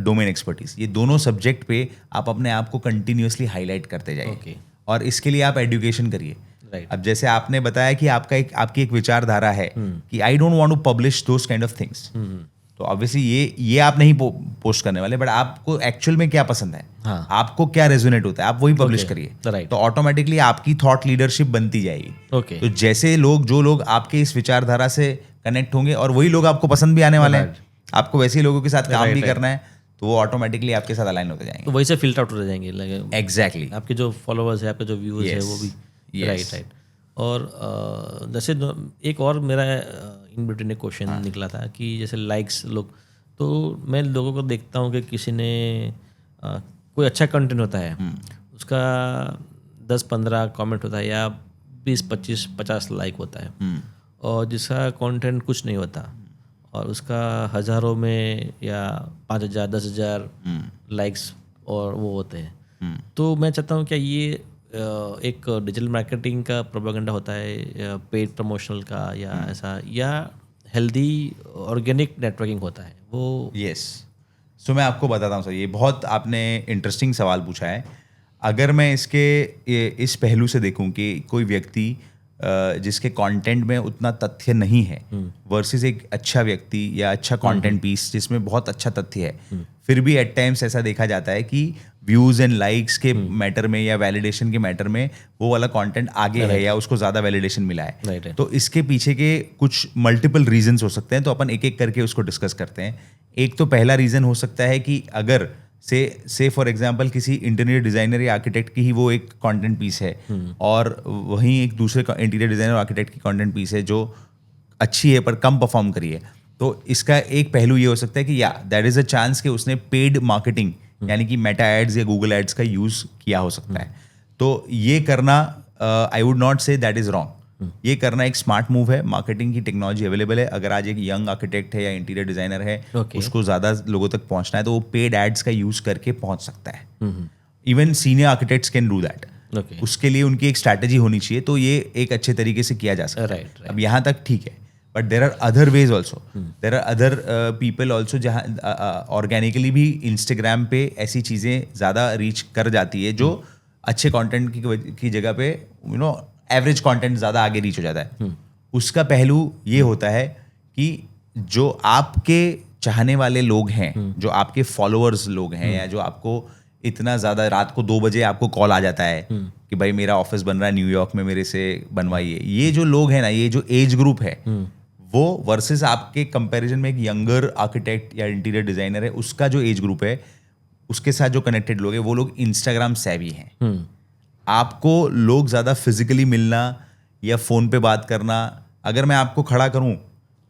domain expertise. ये दोनों सब्जेक्ट पे आप अपने आप को कंटिन्यूअसली हाईलाइट करते जाइए. और इसके लिए आप एजुकेशन करिए. अब जैसे आपने बताया कि आपकी एक विचारधारा है कि I don't want to publish those kind of things, तो ऑब्वियसली ये आप नहीं पोस्ट करने वाले, बट आपको एक्चुअल में क्या पसंद है, आपको क्या रेजोनेट होता है, आप वही पब्लिश करिए. तो ऑटोमेटिकली आपकी थॉट लीडरशिप बनती जाएगी. तो जैसे जो लोग आपके इस विचारधारा से कनेक्ट होंगे और वही लोग आपको पसंद भी आने वाले हैं, आपको वैसे ही लोगों के साथ काम भी करना है, तो वो ऑटोमेटिकली आपके साथ अलाइन होते जाएंगे. तो वही से फिल्टर आउट हो जाएंगे. एग्जैक्टली. आपके जो फॉलोअर्स है, आपके जो व्यूअर्स है, वो भी. राइट. और जैसे एक और मेरा इन बिटवीन एक क्वेश्चन निकला था कि जैसे लाइक्स लोग, तो मैं लोगों को देखता हूँ कि किसी ने कोई अच्छा कंटेंट होता है, उसका 10-15 कमेंट होता है या 20-25-50 लाइक होता है, और जिसका कंटेंट कुछ नहीं होता और उसका हज़ारों में या 5,000 10,000 लाइक्स और वो होते हैं. तो मैं चाहता हूँ क्या ये एक डिजिटल मार्केटिंग का प्रोपेगेंडा होता है, पेड प्रमोशनल का, या ऐसा, या हेल्दी ऑर्गेनिक नेटवर्किंग होता है वो? यस. सो मैं आपको बताता हूँ सर, ये बहुत आपने इंटरेस्टिंग सवाल पूछा है. अगर मैं इस पहलू से देखूं कि कोई व्यक्ति जिसके कंटेंट में उतना तथ्य नहीं है वर्सेस एक अच्छा व्यक्ति या अच्छा कंटेंट पीस जिसमें बहुत अच्छा तथ्य है, फिर भी एट टाइम्स ऐसा देखा जाता है कि व्यूज एंड लाइक्स के मैटर में या वैलिडेशन के मैटर में वो वाला कंटेंट आगे है या उसको ज़्यादा वैलिडेशन मिला है. तो इसके पीछे के कुछ मल्टीपल रीजंस हो सकते हैं, तो अपन एक एक करके उसको डिस्कस करते हैं. एक तो पहला रीज़न हो सकता है कि अगर से फॉर एग्जांपल किसी इंटीरियर डिज़ाइनर या आर्किटेक्ट की ही वो एक कंटेंट पीस है और वहीं एक दूसरे इंटीरियर डिज़ाइनर आर्किटेक्ट की कंटेंट पीस है जो अच्छी है पर कम परफॉर्म करी है, तो इसका एक पहलू ये हो सकता है कि या दैट इज़ अ चांस कि उसने पेड मार्केटिंग यानी कि मेटा एड्स या गूगल एड्स का यूज़ किया हो सकता है. तो ये करना I would not say that is wrong. ये करना एक स्मार्ट मूव है. मार्केटिंग की टेक्नोलॉजी अवेलेबल है. अगर आज एक यंग आर्किटेक्ट है या इंटीरियर डिजाइनर है, उसको ज़्यादा लोगों तक पहुंचना है, तो वो पेड एड्स का यूज़ करके पहुंच सकता है. Even senior architects can do that. उसके लिए उनकी एक स्ट्रैटेजी होनी चाहिए, तो ये एक अच्छे तरीके से किया जा सकता है. अब यहाँ तक ठीक है, but there are other ways also, there are other people also जहाँ ऑर्गेनिकली भी इंस्टाग्राम पे ऐसी चीज़ें ज़्यादा रीच कर जाती है जो अच्छे कंटेंट की जगह पे एवरेज कंटेंट ज़्यादा आगे रीच हो जाता है। उसका पहलू ये होता है कि जो आपके चाहने वाले लोग हैं, जो आपके फॉलोअर्स लोग हैं, या जो आपको इतना ज़्यादा रात को 2 बजे आपको कॉल आ जाता है कि भाई मेरा ऑफिस बन रहा है न्यूयॉर्क में, मेरे से बनवाइए, ये जो लोग हैं ना, ये जो एज ग्रुप है वो वर्सेस आपके कंपैरिजन में एक यंगर आर्किटेक्ट या इंटीरियर डिजाइनर है, उसका जो एज ग्रुप है, उसके साथ जो कनेक्टेड लोग हैं, वो लोग इंस्टाग्राम सेवी हैं। आपको लोग ज़्यादा फिजिकली मिलना या फ़ोन पे बात करना, अगर मैं आपको खड़ा करूं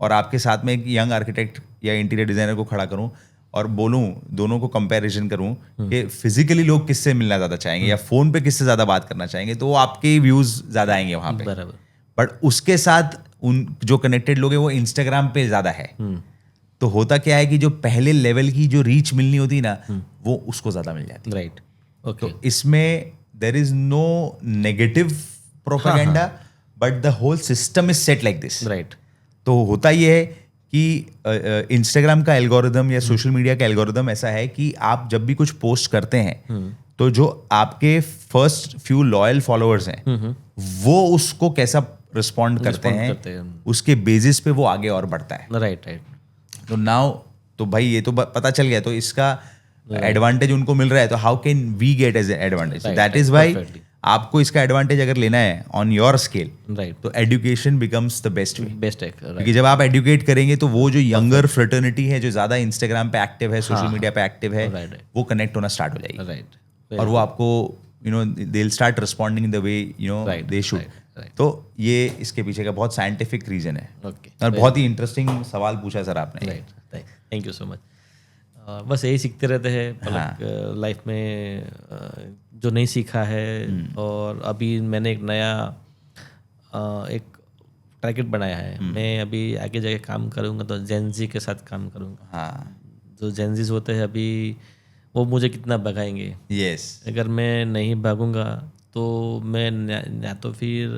और आपके साथ में एक यंग आर्किटेक्ट या इंटीरियर डिज़ाइनर को खड़ा करूं और बोलूं, दोनों को कंपैरिजन करूं कि फिजिकली लोग किससे मिलना ज़्यादा चाहेंगे या फ़ोन पे किससे ज़्यादा बात करना चाहेंगे, तो वो आपके व्यूज़ ज़्यादा आएंगे वहाँ पे। बराबर। बट उसके साथ उन जो कनेक्टेड लोग हैं वो इंस्टाग्राम पे ज़्यादा है। तो होता क्या है कि जो पहले लेवल की जो रीच मिलनी होती है ना, वो उसको ज़्यादा मिल जाती है। Right, okay. तो इसमें there is no negative propaganda, but the whole system is set like this. Right. तो होता ये है कि इंस्टाग्राम का एल्गोरिदम या सोशल मीडिया का एल्गोरिदम ऐसा है कि आप जब भी कुछ पोस्ट करते हैं तो जो आपके फर्स्ट फ्यू लॉयल फॉलोअर्स हैं वो उसको कैसा रिस्पॉन्ड करते हैं, उसके बेसिस पे वो आगे और बढ़ता है। Right, right. तो नाउ तो भाई ये तो पता चल गया, तो इसका एडवांटेज उनको मिल रहा है, तो how can we get as advantage? That is why आपको इसका एडवांटेज अगर लेना है ऑन योर स्केल, राइट, तो education becomes the best way. Best है, क्योंकि जब आप एडुकेट करेंगे तो वो जो यंगर फ्रेटर्निटी है, जो ज्यादा इंस्टाग्राम पे एक्टिव है, सोशल मीडिया पे एक्टिव है, वो कनेक्ट होना स्टार्ट हो जाएगी। राइट। और वो आपको they will start responding in the way they should. तो ये इसके पीछे का बहुत साइंटिफिक रीजन है। और बहुत ही इंटरेस्टिंग सवाल पूछा सर आपने। Right, thank you so much. बस यही सीखते रहते हैं पलक लाइफ में, जो नहीं सीखा है। और अभी मैंने एक नया एक टारगेट बनाया है, मैं अभी आगे जाके काम करूँगा तो जेनजी के साथ काम करूँगा। हाँ, जो जेनजीज होते हैं अभी, वो मुझे कितना भगाएंगे। यस। अगर मैं नहीं भागूंगा तो मैं या तो फिर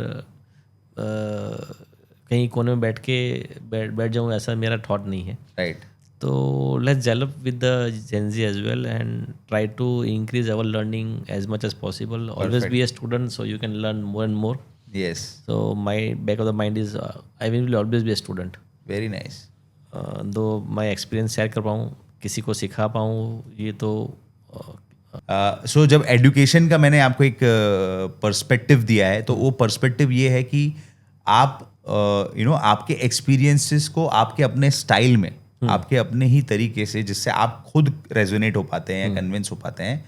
कहीं कोने में बैठ जाऊँगा, ऐसा मेरा थॉट नहीं है। राइट। तो let's develop with the Gen Z as well and try to increase our learning as much as possible. Always be a student so you can learn more and more. Yes. So my back of the mind is I will always be a student. Very nice. दो मैं experience share कर पाऊँ, किसी को सिखा पाऊँ, ये तो सो जब एजुकेशन का मैंने आपको एक पर्सपेक्टिव दिया है, तो वो पर्सपेक्टिव ये है कि आप आपके एक्सपीरियंसेस को आपके अपने स्टाइल में, आपके अपने ही तरीके से, जिससे आप खुद रेजोनेट हो पाते हैं या कन्विंस हो पाते हैं,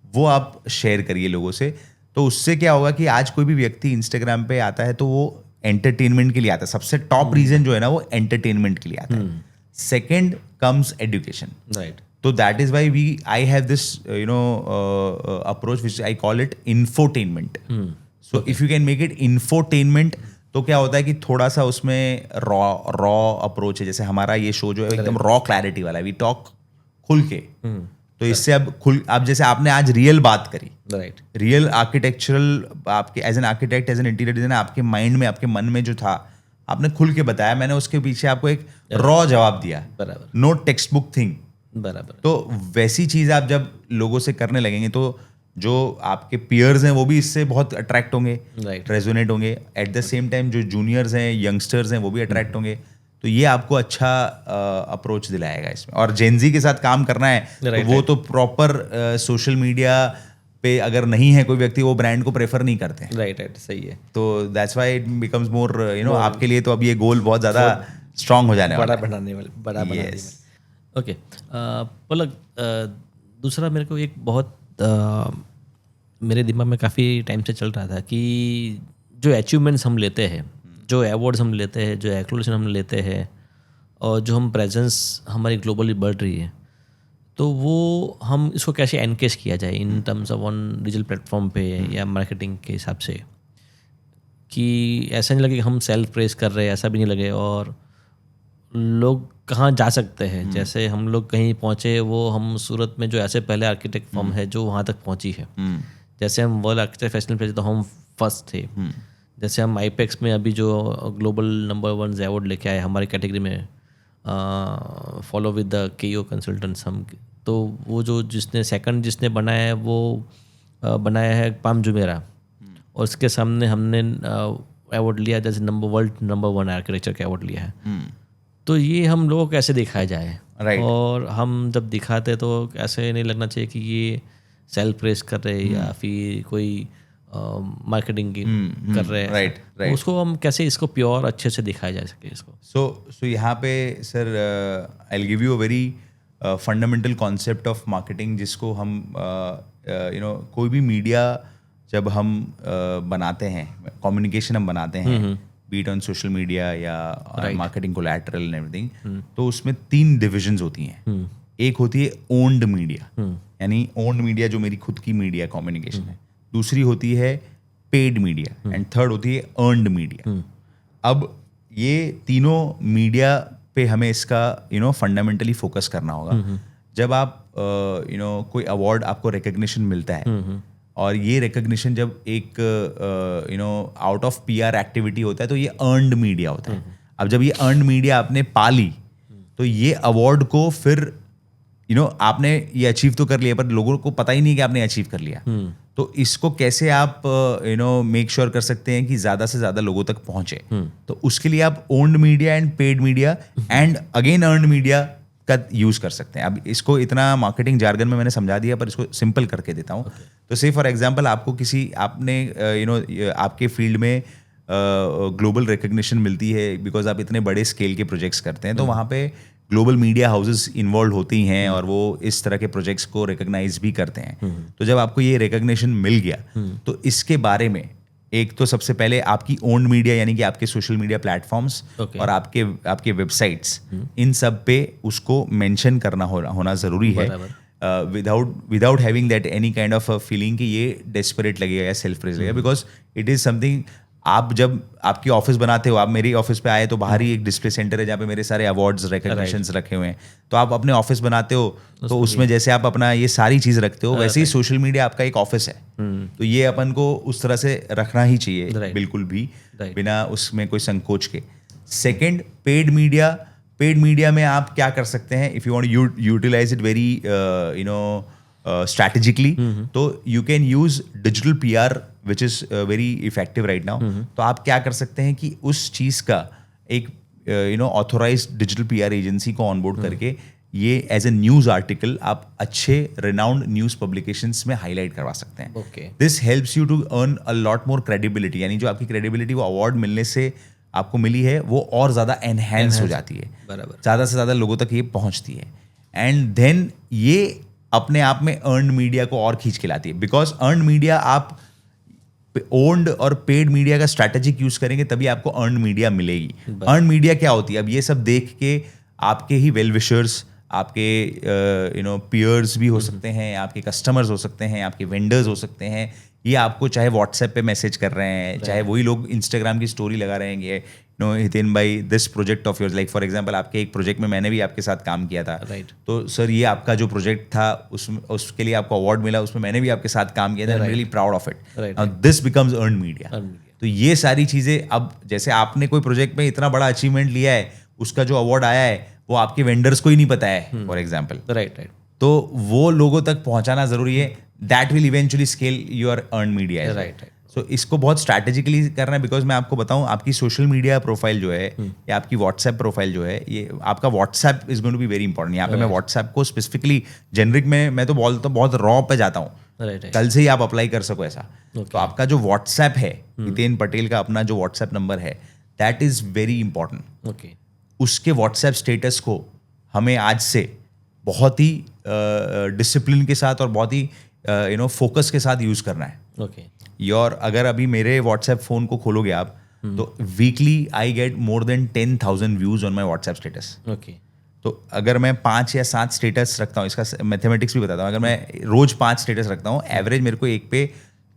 वो आप शेयर करिए लोगों से। तो उससे क्या होगा कि आज कोई भी व्यक्ति इंस्टाग्राम पे आता है तो वो एंटरटेनमेंट के लिए आता है। सबसे टॉप रीजन जो है ना, वो एंटरटेनमेंट के लिए आता है। Second comes education. राइट। तो that is why I have this approach which I call it infotainment. So if you can make it infotainment, तो क्या होता है कि थोड़ा सा उसमें रॉ अप्रोच है। जैसे हमारा ये शो जो है एकदम रॉ क्लैरिटी वाला है, वी टॉक खुल के। तो इससे अब जैसे आपने आज रियल बात करी, राइट, रियल आर्किटेक्चरल, आपके as an architect, as an interior designer, आपके माइंड में, आपके मन में जो था, आपने खुल के बताया, मैंने उसके पीछे आपको एक रॉ जवाब दिया। बराबर। No text book thing. बराबर। तो वैसी चीज़ आप जब लोगों से करने लगेंगे तो जो आपके पियर्स हैं वो भी इससे बहुत अट्रैक्ट होंगे, राइट, रेजोनेट होंगे। एट द सेम टाइम जो जूनियर्स हैं, यंगस्टर्स हैं, वो भी अट्रैक्ट होंगे। तो ये आपको अच्छा अप्रोच दिलाएगा इसमें। और जेनजी के साथ काम करना है तो वो तो प्रॉपर सोशल मीडिया पे अगर नहीं है कोई व्यक्ति, वो ब्रांड को प्रेफर नहीं करते हैं। राइट, सही है। तो that's why it becomes more आपके लिए तो अब ये गोल बहुत ज़्यादा स्ट्रांग हो जाने वाला है। बड़ा बनाने वाले। ओके पलक, दूसरा मेरे को एक बहुत मेरे दिमाग में काफ़ी टाइम से चल रहा था कि जो अचीवमेंट्स हम लेते हैं, जो अवार्ड्स हम लेते हैं, जो एक्लोलेशन हम लेते हैं, और जो हम प्रेजेंस हमारी ग्लोबली बढ़ रही है, तो वो हम इसको कैसे एनकेज किया जाए in terms of on digital platform पे या मार्केटिंग के हिसाब से, कि ऐसा नहीं लगे कि हम सेल्फ प्रेस कर रहे हैं, ऐसा भी नहीं लगे, और लोग कहाँ जा सकते हैं। जैसे हम लोग कहीं पहुँचे, वो हम सूरत में जो ऐसे पहले आर्किटेक्ट फर्म है जो वहाँ तक पहुँची है, जैसे हम वर्ल्ड आर्किटेक्ट फेस्टिवल पे तो हम फर्स्ट थे। जैसे हम आईपेक्स में अभी जो ग्लोबल नंबर 1 अवार्ड लेके आए हमारी कैटेगरी में, फॉलो विद द केओ कंसल्टेंट्स, हम तो वो जो जिसने बनाया है वो बनाया है पाम जुमेरा, और उसके सामने हमने अवार्ड लिया जैसे वर्ल्ड नंबर 1 आर्किटेक्चर का अवार्ड लिया है। तो ये हम लोगों को कैसे दिखाया जाए, Right. और हम जब दिखाते तो ऐसे नहीं लगना चाहिए कि ये सेल्फ प्रेस कर रहे हैं या फिर कोई मार्केटिंग कर रहे हैं। Right, right. उसको हम कैसे इसको प्योर अच्छे से दिखाया जा सके इसको। सो यहाँ पे sir I will give you a very fundamental concept of marketing, जिसको हम कोई भी मीडिया जब हम बनाते हैं, कम्युनिकेशन हम बनाते हैं, बीट ऑन सोशल मीडिया या मार्केटिंग कोलैटरल एंड एवरीथिंग, तो उसमें 3 डिविजन्स होती हैं। एक होती है ओन्ड मीडिया, यानी ओन्ड मीडिया जो मेरी खुद की मीडिया कम्युनिकेशन है। दूसरी होती है पेड मीडिया, एंड थर्ड होती है अर्नड मीडिया। अब ये तीनों मीडिया पे हमें इसका फंडामेंटली फोकस करना होगा। जब आप कोई अवार्ड, आपको रिकग्निशन मिलता है, और ये रिकग्निशन जब एक आउट ऑफ पीआर एक्टिविटी होता है, तो ये अर्नड मीडिया होता है। अब जब ये अर्नड मीडिया आपने पा ली, तो ये अवार्ड को फिर आपने ये अचीव तो कर लिया, पर लोगों को पता ही नहीं कि आपने अचीव कर लिया। तो इसको कैसे आप मेक श्योर कर सकते हैं कि ज़्यादा से ज़्यादा लोगों तक पहुंचे, तो उसके लिए आप owned media and paid media and again earned media का यूज़ कर सकते हैं। अब इसको इतना मार्केटिंग जार्गन में मैंने समझा दिया, पर इसको सिंपल करके देता हूँ। तो से फॉर एग्जांपल आपको आपने आपके फील्ड में ग्लोबल रिकग्निशन मिलती है बिकॉज आप इतने बड़े स्केल के प्रोजेक्ट्स करते हैं, तो वहाँ पे ग्लोबल मीडिया हाउसेस इन्वॉल्व होती हैं और वो इस तरह के प्रोजेक्ट्स को रिकग्नाइज भी करते हैं। तो जब आपको ये रिकग्निशन मिल गया, तो इसके बारे में एक तो सबसे पहले आपकी ओन्ड मीडिया, यानी कि आपके सोशल मीडिया प्लेटफॉर्म्स और आपके वेबसाइट्स, इन सब पे उसको मेंशन करना होना ज़रूरी है, without having that any kind of feeling कि ये डेस्परेट लगेगा या सेल्फ प्रेज लगेगा, बिकॉज इट इज़ समथिंग। आप जब आपकी ऑफिस बनाते हो, आप मेरी ऑफिस पे आए तो बाहर ही एक डिस्प्ले सेंटर है जहाँ पे मेरे सारे अवार्ड्स रिकग्निशंस रखे हुए हैं। तो आप अपने ऑफिस बनाते हो तो उसमें जैसे आप अपना ये सारी चीज़ रखते हो, वैसे ही सोशल मीडिया आपका एक ऑफिस है। तो ये अपन को उस तरह से रखना ही चाहिए, बिल्कुल भी बिना उसमें कोई संकोच के। सेकेंड, पेड मीडिया में आप क्या कर सकते हैं, if you want utilise it very strategically, तो you can use digital PR which is very effective right now. तो आप क्या कर सकते हैं कि उस चीज़ का एक ऑथोराइज्ड डिजिटल PR एजेंसी को ऑनबोर्ड करके ये एज ए न्यूज़ आर्टिकल आप अच्छे रिनाउंड न्यूज़ पब्लिकेशंस में हाईलाइट करवा सकते हैं। This helps you to earn a lot more credibility, यानी जो आपकी क्रेडिबिलिटी वो अवार्ड मिलने से आपको मिली है वो और ज़्यादा एनहेंस हो जाती है, ज़्यादा से ज़्यादा लोगों तक ये पहुँचती है। एंड देन ये अपने आप में अर्नड मीडिया को और खींच के लाती है, बिकॉज अर्नड मीडिया आप ओन्ड और पेड मीडिया का स्ट्रैटेजिक यूज करेंगे तभी आपको अर्नड मीडिया मिलेगी। अर्नड मीडिया क्या होती है? अब ये सब देख के आपके ही वेल विशर्स, आपके पीयर्स भी हो सकते हैं, आपके कस्टमर्स हो सकते हैं, आपके वेंडर्स हो सकते हैं, ये आपको चाहे व्हाट्सएप पे मैसेज कर रहे हैं, चाहे वही लोग इंस्टाग्राम की स्टोरी लगा रहे हैं, हितेन भाई this project of yours, like for example आपके एक प्रोजेक्ट में मैंने भी आपके साथ काम किया था, तो सर ये आपका जो प्रोजेक्ट था उसके लिए आपको अवार्ड मिला, उसमें मैंने भी आपके साथ काम किया था, I am really proud of it. This becomes earned media. तो ये सारी चीज़ें, अब जैसे आपने कोई प्रोजेक्ट में इतना बड़ा अचीवमेंट लिया है, उसका जो अवार्ड आया है वो आपके वेंडर्स को ही नहीं पता है फॉर एग्जाम्पल, राइट, तो वो लोगों तक पहुंचाना जरूरी है। That will eventually scale your earn media, right. So इसको बहुत स्ट्रैटेजिकली करना है, बिकॉज मैं आपको बताऊं, आपकी सोशल मीडिया प्रोफाइल जो है या आपकी व्हाट्सएप प्रोफाइल जो है, ये आपका WhatsApp is going to be very important. यहाँ पे मैं व्हाट्सएप को स्पेसिफिकली जेनरिक में मैं तो बोलता हूँ बहुत रॉ पे जाता हूँ, कल से ही आप अप्लाई कर सको ऐसा। तो आपका जो व्हाट्सएप है, हितेन पटेल का अपना जो व्हाट्सएप नंबर है, that is very important. Okay, उसके व्हाट्सएप स्टेटस को हमें आज से बहुत ही डिसिप्लिन के साथ और बहुत ही फोकस के साथ यूज करना है। ओके, अगर अभी मेरे व्हाट्सएप फोन को खोलोगे आप, तो weekly I get more than 10,000 views on my WhatsApp status. Okay, तो अगर मैं 5 या 7 स्टेटस रखता हूँ, इसका मैथमेटिक्स भी बताता हूँ, अगर मैं रोज 5 स्टेटस रखता हूँ, एवरेज मेरे को एक पे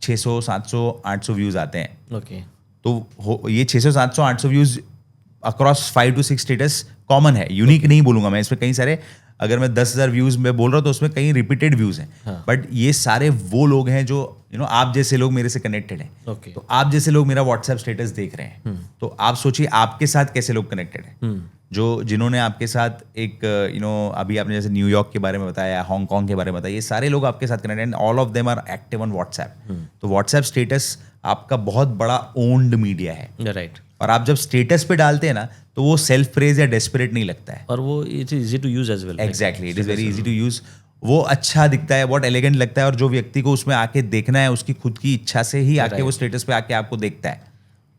600, 700, 800 व्यूज आते हैं। ओके, तो ये 600, 700, 800 views across 5 to 6 status common है, यूनिक नहीं बोलूंगा मैं, इसमें कई सारे अगर मैं 10,000 व्यूज में बोल रहा हूँ तो उसमें कई रिपीटेड व्यूज हैं, बट ये सारे वो लोग हैं जो आप जैसे लोग मेरे से कनेक्टेड हैं। Okay. तो आप जैसे लोग मेरा व्हाट्सएप स्टेटस देख रहे हैं, तो आप सोचिए आपके साथ कैसे लोग कनेक्टेड हैं, जो जिन्होंने आपके साथ एक अभी आपने जैसे न्यूयॉर्क के बारे में बताया, हांगकांग के बारे में बताया, ये सारे लोग आपके साथ connected and all of them are active on WhatsApp. तो व्हाट्सएप स्टेटस आपका बहुत बड़ा ओन्ड मीडिया है, राइट। और आप जब स्टेटस पे डालते हैं ना तो वो सेल्फ प्रेज या डेस्परेट नहीं लगता है। और वो it is easy to use as well. Exactly, it is very easy to use. वो अच्छा दिखता है, बहुत एलिगेंट लगता है, और जो व्यक्ति को उसमें आके देखना है उसकी खुद की इच्छा से ही आके वो स्टेटस पे आके आपको देखता है।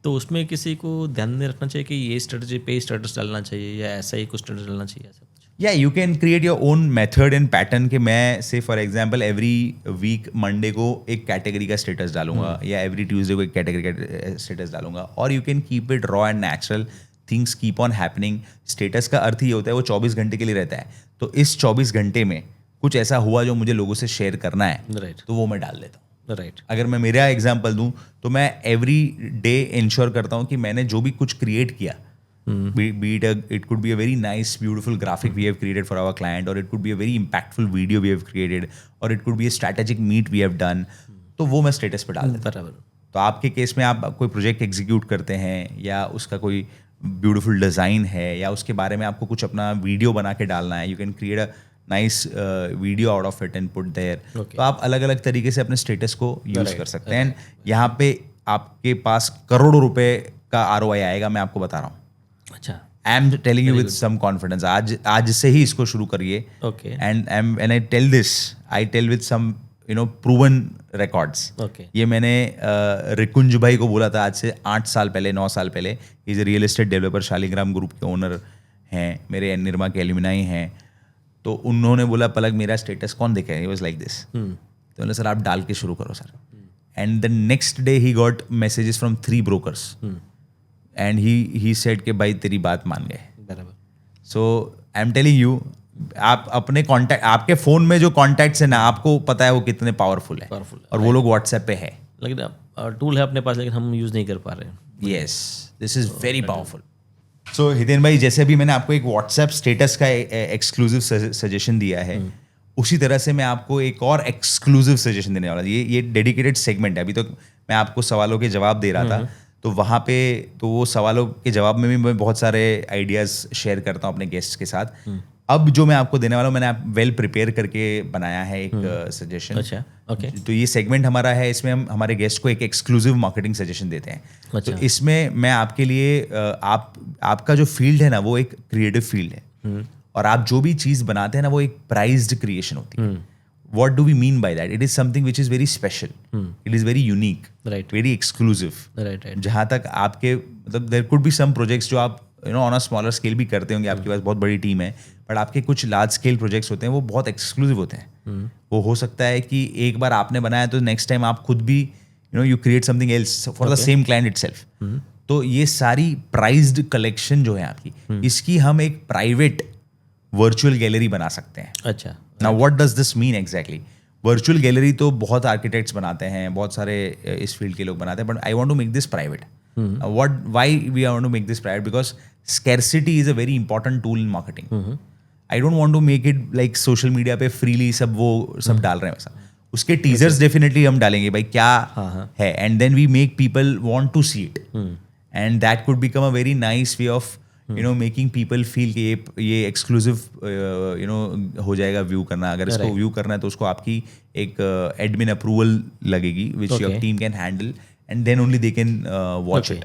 तो उसमें किसी को ध्यान में रखना चाहिए कि ये स्ट्रेटजी पे स्टेटस डालना चाहिए या ऐसा ही कुछ स्टेटस डालना चाहिए, ऐसा कुछ? या you can create your own method and pattern कि मैं say for example every week Monday को एक कैटेगरी का स्टेटस डालूंगा या एवरी ट्यूसडे को एक कैटेगरी का स्टेटस डालूंगा, और you can keep it raw and natural, things keep on happening. Status का अर्थ ये होता है वो 24 घंटे के लिए रहता है, तो इस 24 घंटे में कुछ ऐसा हुआ जो मुझे लोगों से शेयर करना है, राइट तो वो मैं डाल देता हूँ। राइट। अगर मैं मेरा एग्जांपल दूं तो मैं एवरी डे इंश्योर करता हूं कि मैंने जो भी कुछ क्रिएट किया, it could be a very nice beautiful graphic we have created for our client, or it could be a very impactful video we have created, or it could be a strategic meet we have done, तो वो मैं status पे डाल देता हूं। बराबर। तो आपके केस में आप कोई प्रोजेक्ट एग्जीक्यूट करते हैं या उसका कोई ब्यूटीफुल डिज़ाइन है या उसके बारे में आपको कुछ अपना वीडियो बना के डालना है, you can create a nice video out of it and put there. तो आप अलग अलग तरीके से अपने स्टेटस को यूज़ कर सकते हैं, एंड यहाँ पे आपके पास करोड़ों रुपए का ROI आएगा, मैं आपको बता रहा हूँ। अच्छा। I am telling you with some confidence, आज से ही इसको शुरू करिए। Okay. And I tell this, I tell with some proven records. Okay. ये मैंने रिकुंज भाई को बोला था आज से 8 साल पहले, 9 साल पहले। Is a real estate developer, Shaligram group के ओनर हैं, मेरे निरमा के एल्यूमिनाई हैं। तो उन्होंने बोला पलक मेरा स्टेटस कौन देखे, ही वाज लाइक दिस। तो बोला सर आप डाल के शुरू करो sir. And the next day he got messages from 3 brokers and he said कि भाई तेरी बात मान गए। बराबर। सो आई एम टेलिंग यू, आप अपने कॉन्टैक्ट, आपके फ़ोन में जो कॉन्टैक्ट्स है ना, आपको पता है वो कितने पावरफुल है, और वो लोग व्हाट्सएप पे है। लेकिन टूल है अपने पास, लेकिन हम यूज़ नहीं कर पा रहे हैं। Yes, this is very powerful. So Hiten भाई, जैसे अभी मैंने आपको एक व्हाट्सएप स्टेटस का एक्सक्लूसिव सजेशन दिया है, उसी तरह से मैं आपको एक और एक्सक्लूसिव सजेशन देने वाला हूँ। ये डेडिकेटेड सेगमेंट है। अभी तो मैं आपको सवालों के जवाब दे रहा था, तो वहाँ पे तो वो सवालों के जवाब में भी मैं बहुत सारे आइडियाज़ शेयर करता हूँ अपने गेस्ट के साथ। अब जो मैं आपको देने वाला हूँ, मैंने आप वेल प्रिपेयर करके बनाया है एक सजेशन। अच्छा, ओके। तो ये सेगमेंट हमारा है, इसमें हम हमारे गेस्ट को एक एक्सक्लूसिव मार्केटिंग सजेशन देते हैं। अच्छा। तो इसमें मैं आपके लिए आपका जो फील्ड है ना, वो एक क्रिएटिव फील्ड है, और आप जो भी चीज़ बनाते हैं ना, वो एक प्राइज्ड क्रिएशन होती है। What do we mean by that? It is something which is very special. It is very unique. Right. Very exclusive. Right. जहाँ तक आपके मतलब there could be some projects जो आप on a smaller scale भी करते होंगे, आपके पास बहुत बड़ी टीम है, बट आपके कुछ लार्ज स्केल प्रोजेक्ट्स होते हैं वो बहुत एक्सक्लूसिव होते हैं। वो हो सकता है कि एक बार आपने बनाया तो नेक्स्ट टाइम आप खुद भी you create something else for the same client itself. तो ये सारी प्राइज्ड कलेक्शन जो है आपकी, इसकी हम एक प्राइवेट वर्चुअल गैलरी बना सकते हैं। अच्छा। Now what does this mean exactly? Virtual gallery तो बहुत आर्किटेक्ट्स बनाते हैं, बहुत सारे इस फील्ड के लोग बनाते हैं, but I want to make this private. Why we want to make this private? Because scarcity is a very important tool in marketing. I don't want to make it like social media पे freely सब डाल रहे हैं वैसा। उसके teasers definitely हम डालेंगे भाई क्या है, and then we make people want to see it, and that could become a very nice way of making people feel कि ये एक्सक्लूसिव हो जाएगा व्यू करना। अगर इसको व्यू करना है तो उसको आपकी एक एडमिन अप्रूवल लगेगी which your team can handle, and then only they can watch it.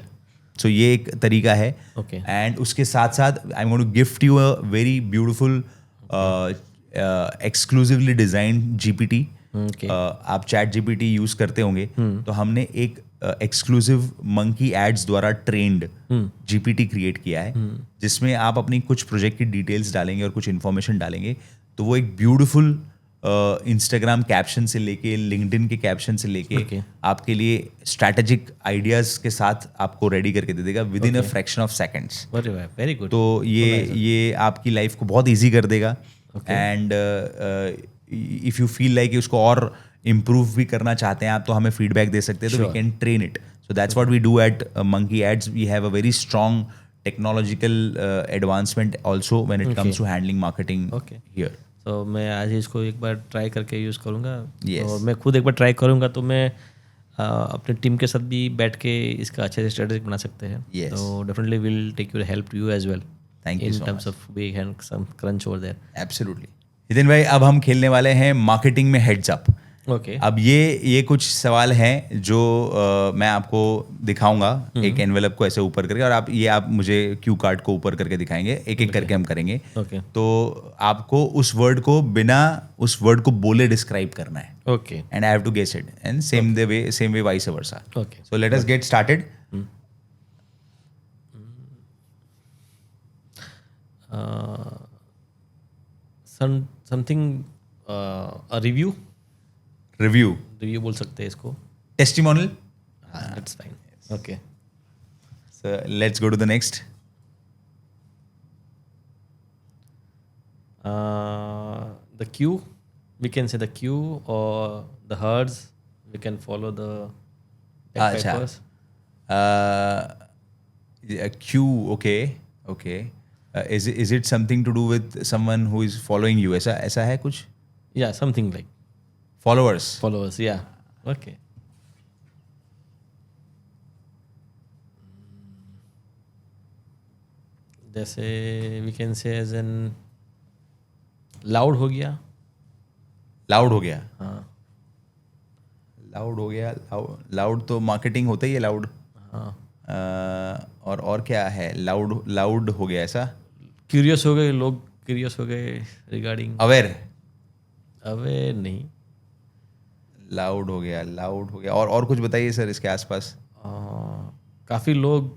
So ये एक तरीका है। एंड उसके साथ साथ I am going to gift you a very beautiful exclusively designed GPT। आप चैट GPT यूज करते होंगे, तो हमने एक एक्सक्लूसिव मंकी एड्स द्वारा ट्रेंड GPT क्रिएट किया है, जिसमें आप अपनी कुछ प्रोजेक्ट की डिटेल्स डालेंगे और कुछ इन्फॉर्मेशन डालेंगे, तो वो एक ब्यूटीफुल इंस्टाग्राम कैप्शन से लेके लिंक्डइन के कैप्शन से लेके आपके लिए स्ट्रैटेजिक आइडियाज के साथ आपको रेडी करके दे देगा with in a fraction of seconds. Very good. तो ये आपकी लाइफ को बहुत ईजी कर देगा, and if you feel like उसको और इम्प्रूव भी करना चाहते हैं आप, तो हमें फीडबैक दे सकते हैं, तो we can train it. So that's what we do at Monkey Ads. We have a very strong technological advancement also when it comes to handling marketing Okay. here. तो मैं आज इसको एक बार ट्राई करके यूज़ करूँगा. Yes. और मैं खुद एक बार ट्राई करूँगा तो मैं अपने टीम के साथ भी बैठ के इसका अच्छे से स्ट्रेटेजी बना सकते हैं. Yes. तो definitely will take your help to you as well. Thank you in so terms of we can some crunch over there. Absolutely. Hiten भाई, अब हम खेलने वाले हैं मार्केटिंग में हेड्स अप. Okay. अब ये कुछ सवाल हैं जो मैं आपको दिखाऊंगा एक एनवेलप को ऐसे ऊपर करके, और आप मुझे क्यू कार्ड को ऊपर करके दिखाएंगे. एक एक करके हम करेंगे. Okay. तो आपको उस वर्ड को बिना उस वर्ड को बोले डिस्क्राइब करना है. Okay. And I have to guess it and same way vice versa. Okay. So let us get started. Something a review review बोल सकते हैं इसको. Testimonial. That's fine. Okay. So let's go to the next. The queue, we can say the queue or the herds. We can follow the अच्छा. Queue. Okay. Is it something to do with someone who is following you? ऐसा है कुछ? Yeah, something like Followers. yeah. Okay. जैसे we can say as in loud हो गया. Loud हो गया. हाँ. लाउड हो गया. लाउड तो मार्केटिंग होता ही है. लाउड. हाँ. और क्या है? लाउड हो गया. ऐसा क्यूरियस हो गए लोग. क्यूरियस हो गए रिगार्डिंग. अवेयर. अवे नहीं. लाउड हो गया. और कुछ बताइए सर इसके आसपास. काफ़ी लोग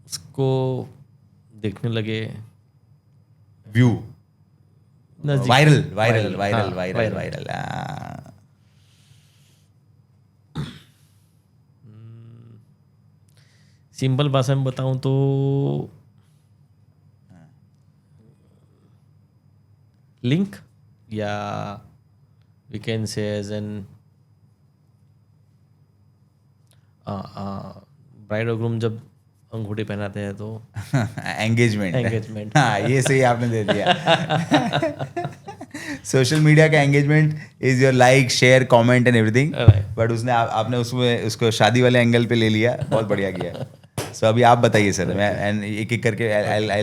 उसको देखने लगे. व्यू. नज़दीक. वायरल. सिंपल भाषा में बताऊं तो लिंक या we can say as an bride और ग्रूम जब अंगूठी पहनाते हैं तो एंगेजमेंट. हाँ, ये सही आपने दे दिया. सोशल मीडिया का engagement is your like, share, comment and everything. But आपने उसमें उसको शादी वाले एंगल पे ले लिया. बहुत बढ़िया किया. सो अभी आप बताइए सर. मैं एंड एक एक करके I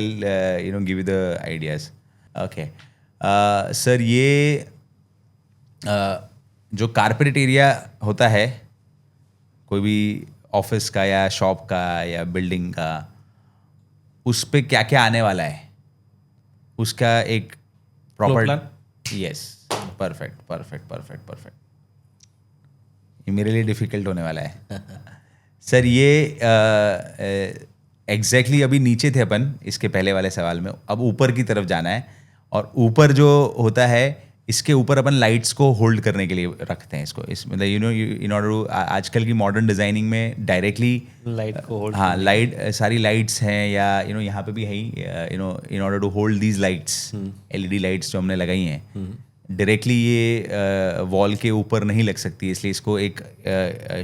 give you the ideas. Okay sir, ये जो कारपोरेट एरिया होता है कोई भी ऑफिस का या शॉप का या बिल्डिंग का, उस पे क्या क्या आने वाला है उसका एक प्रॉपर. Yes, perfect. ये मेरे लिए डिफिकल्ट होने वाला है. सर ये एग्जैक्टली अभी नीचे थे अपन इसके पहले वाले सवाल में. अब ऊपर की तरफ जाना है. और ऊपर जो होता है इसके ऊपर अपन लाइट्स को होल्ड करने के लिए रखते हैं इसको. इस मतलब इन ऑर्डर टू, आजकल की मॉडर्न डिजाइनिंग में डायरेक्टली लाइट को होल्ड. हाँ, लाइट सारी लाइट्स हैं या यहाँ पे भी है ही. In order to hold these lights, LED lights जो हमने लगाई हैं, डायरेक्टली ये वॉल के ऊपर नहीं लग सकती. इसलिए इसको एक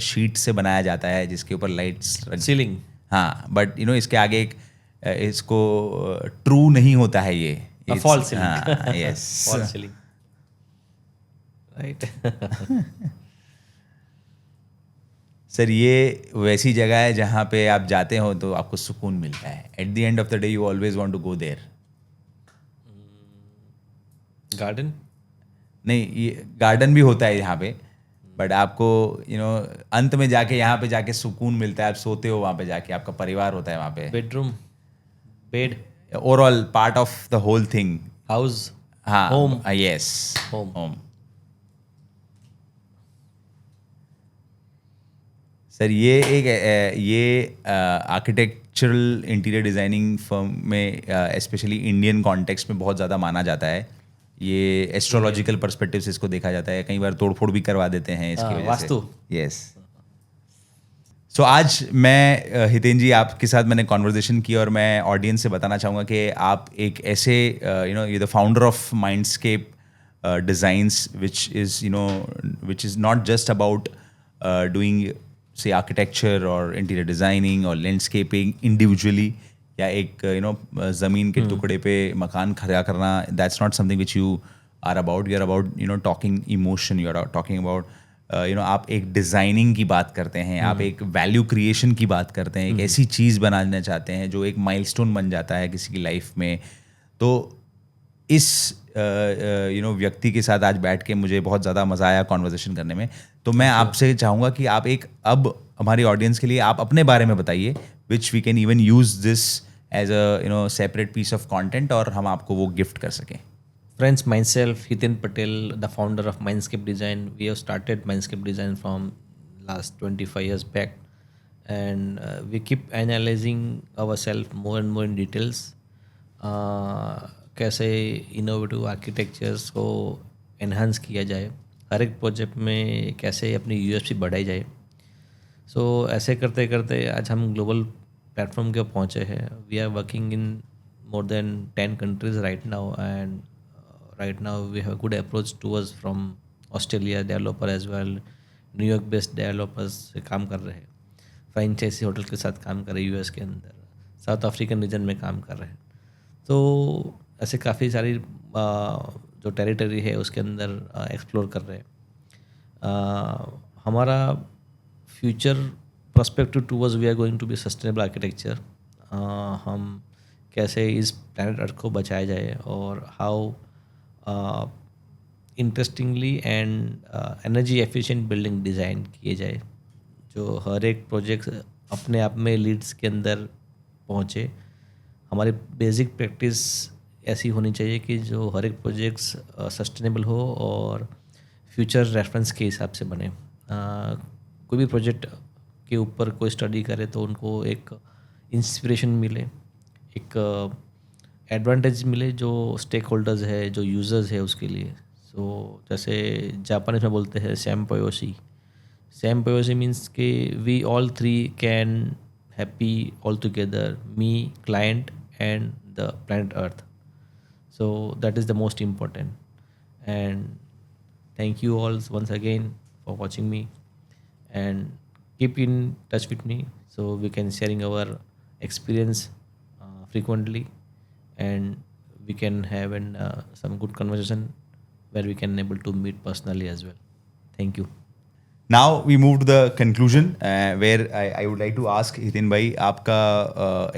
शीट से बनाया जाता है जिसके ऊपर लाइट्स. सीलिंग. हाँ, बट इसके आगे एक इसको ट्रू नहीं होता है ये. Fall ceiling. Yes. Fall ceiling. Right. Sir ये वैसी जगह है जहाँ पे आप जाते हो तो आपको सुकून मिलता है. At the end of the day you always want to go there. Garden. नहीं, ये गार्डन भी होता है यहाँ पे, बट आपको अंत में जाके यहाँ पे जाके सुकून मिलता है. आप सोते हो वहाँ पे जाके, आपका परिवार होता है वहाँ पे. Bedroom. Bed. Overall part of the whole thing. House. हाँ. होम. यस. होम. सर ये आर्किटेक्चरल इंटीरियर डिज़ाइनिंग फर्म में स्पेशली इंडियन कॉन्टेक्स्ट में बहुत ज़्यादा माना जाता है. ये एस्ट्रोलॉजिकल पर्सपेक्टिव से इसको देखा जाता है. कई बार तोड़फोड़ भी करवा देते हैं इसकी वजह से. वास्तु. यस. सो आज मैं हितेन जी आपके साथ मैंने कॉन्वर्जेशन की और मैं ऑडियंस से बताना चाहूँगा कि आप एक ऐसे ये the founder of Mindscape designs which is not just about doing से आर्किटेक्चर और इंटीरियर डिजाइनिंग और लैंडस्केपिंग इंडिविजुअली, या एक ज़मीन के टुकड़े पे मकान खड़ा करना, that's not something which you are about. You are about talking emotion, you are talking about आप एक डिज़ाइनिंग की बात करते हैं, आप एक वैल्यू क्रिएशन की बात करते हैं, एक ऐसी चीज़ बनाना चाहते हैं जो एक माइलस्टोन बन जाता है किसी की लाइफ में. तो इस व्यक्ति के साथ आज बैठ के मुझे बहुत ज़्यादा मज़ा आया कॉन्वर्जेशन करने में. तो मैं आपसे चाहूँगा कि आप अब हमारी ऑडियंस के लिए आप अपने बारे में बताइए, which we can even use this as a separate piece of content और हम आपको वो गिफ्ट कर सकें. Friends, myself, Hiten Patel, the founder of Mindscape Design. We have started Mindscape Design from last 25 years back, and we keep analyzing ourselves more and more in details. कैसे innovative architectures को enhance किया जाए, हर एक project में कैसे अपनी USP बढ़ाई जाए. सो ऐसे करते करते आज हम ग्लोबल प्लेटफॉर्म के पहुँचे हैं. We are working in more than 10 countries right now, and right now we have a good approach towards from Australia developer as well, New York based developers से काम कर रहे हैं, फ्रेंचाइजी होटल के साथ काम कर रहे हैं, यूएस के अंदर, साउथ अफ्रीकन रीजन में काम कर रहे हैं. तो ऐसे काफ़ी सारी जो टेरिटरी है उसके अंदर एक्सप्लोर कर रहे हैं. हमारा future perspective towards we are going to be sustainable architecture. हम कैसे इस प्लैनेट अर्थ को बचाया जाए और how interestingly and energy efficient building design किए जाए, जो हर एक प्रोजेक्ट अपने आप में लीड्स के अंदर पहुँचे. हमारी बेसिक प्रैक्टिस ऐसी होनी चाहिए कि जो हर एक प्रोजेक्ट्स सस्टेनेबल हो और फ्यूचर रेफरेंस के हिसाब से बने. कोई भी प्रोजेक्ट के ऊपर कोई स्टडी करे तो उनको एक इंस्पिरेशन मिले, एक एडवांटेज मिले जो स्टेक होल्डर्स है, जो यूज़र्स है उसके लिए. सो जैसे जापानीज में बोलते हैं सैम्पोयोशी. सैम्पोयोशी मीन्स कि we all three can happy all together, me, client and the planet earth. So that is the most important. And thank you all once again for watching me, and keep in touch with me so we can sharing our experience frequently, and we can have some good conversation where we can able to meet personally as well. Thank you. Now we move to the conclusion where I would like to ask हितिन भाई, आपका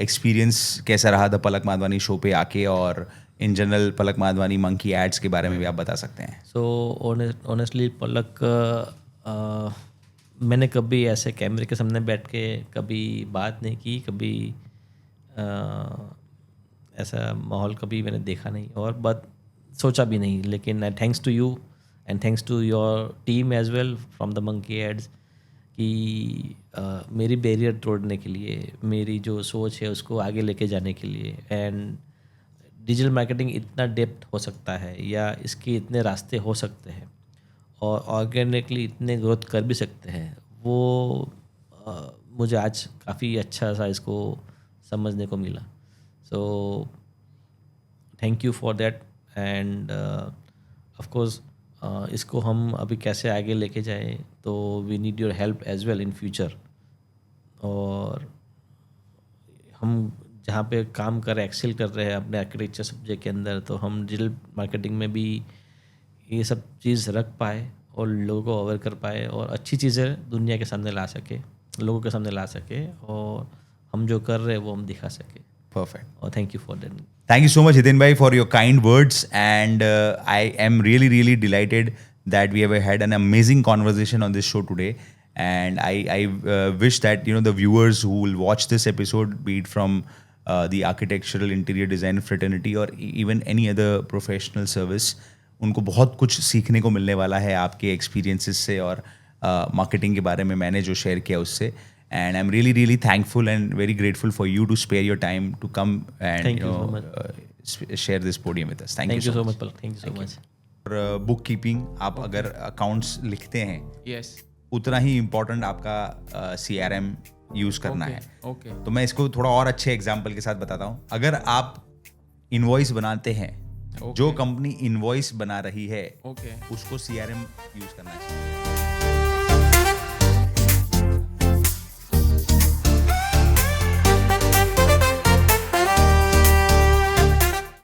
experience कैसा रहा the Palak Madhvani show पे आके, और in general Palak Madhwani Monkey Ads के बारे में भी आप बता सकते हैं. So honestly पलक मैंने कभी ऐसे कैमरे के सामने बैठ के कभी बात नहीं की, कभी ऐसा माहौल कभी मैंने देखा नहीं और बात सोचा भी नहीं. लेकिन thanks to you and thanks to your team as well from the Monkey Ads कि मेरी बैरियर तोड़ने के लिए, मेरी जो सोच है उसको आगे लेके जाने के लिए. एंड डिजिटल मार्केटिंग इतना डेप्थ हो सकता है या इसके इतने रास्ते हो सकते हैं और ऑर्गेनिकली इतने ग्रोथ कर भी सकते हैं, वो मुझे आज काफ़ी अच्छा सा इसको समझने को मिला. So thank you for that. And of course इसको हम अभी कैसे आगे लेके जाएं, तो we need your help as well in future. और हम जहाँ पे काम कर रहे, एक्सेल कर रहे हैं अपने आर्किटेक्चर सब्जेक्ट के अंदर, तो हम डिजिटल मार्केटिंग में भी ये सब चीज़ रख पाए और लोगों को अवेयर कर पाए और अच्छी चीज़ें दुनिया के सामने ला सके, लोगों के सामने ला सके, और हम जो कर रहे हैं वो हम दिखा सके. Perfect. और thank you for that. Thank you so much, Hitin bhai, for your kind words, and I am really delighted that we have had an amazing conversation on this show today. And I wish that the viewers who will watch this episode, be it from the architectural interior design fraternity or even any other professional service, उनको बहुत कुछ सीखने को मिलने वाला है आपके experiences से और मार्केटिंग के बारे में मैंने जो शेयर किया उससे. And I'm really thankful and very grateful for you to spare your time to come and share this podium with us. Thank you so much. Thank you so much. और book keeping, आप अगर accounts लिखते हैं, yes, उतना ही important आपका CRM use करना है. Okay. तो मैं इसको थोड़ा और अच्छे एग्जाम्पल के साथ बताता हूँ. अगर आप इनवॉइस बनाते हैं, जो कंपनी इनवॉइस बना रही है ओके. उसको CRM यूज़ करना चाहिए.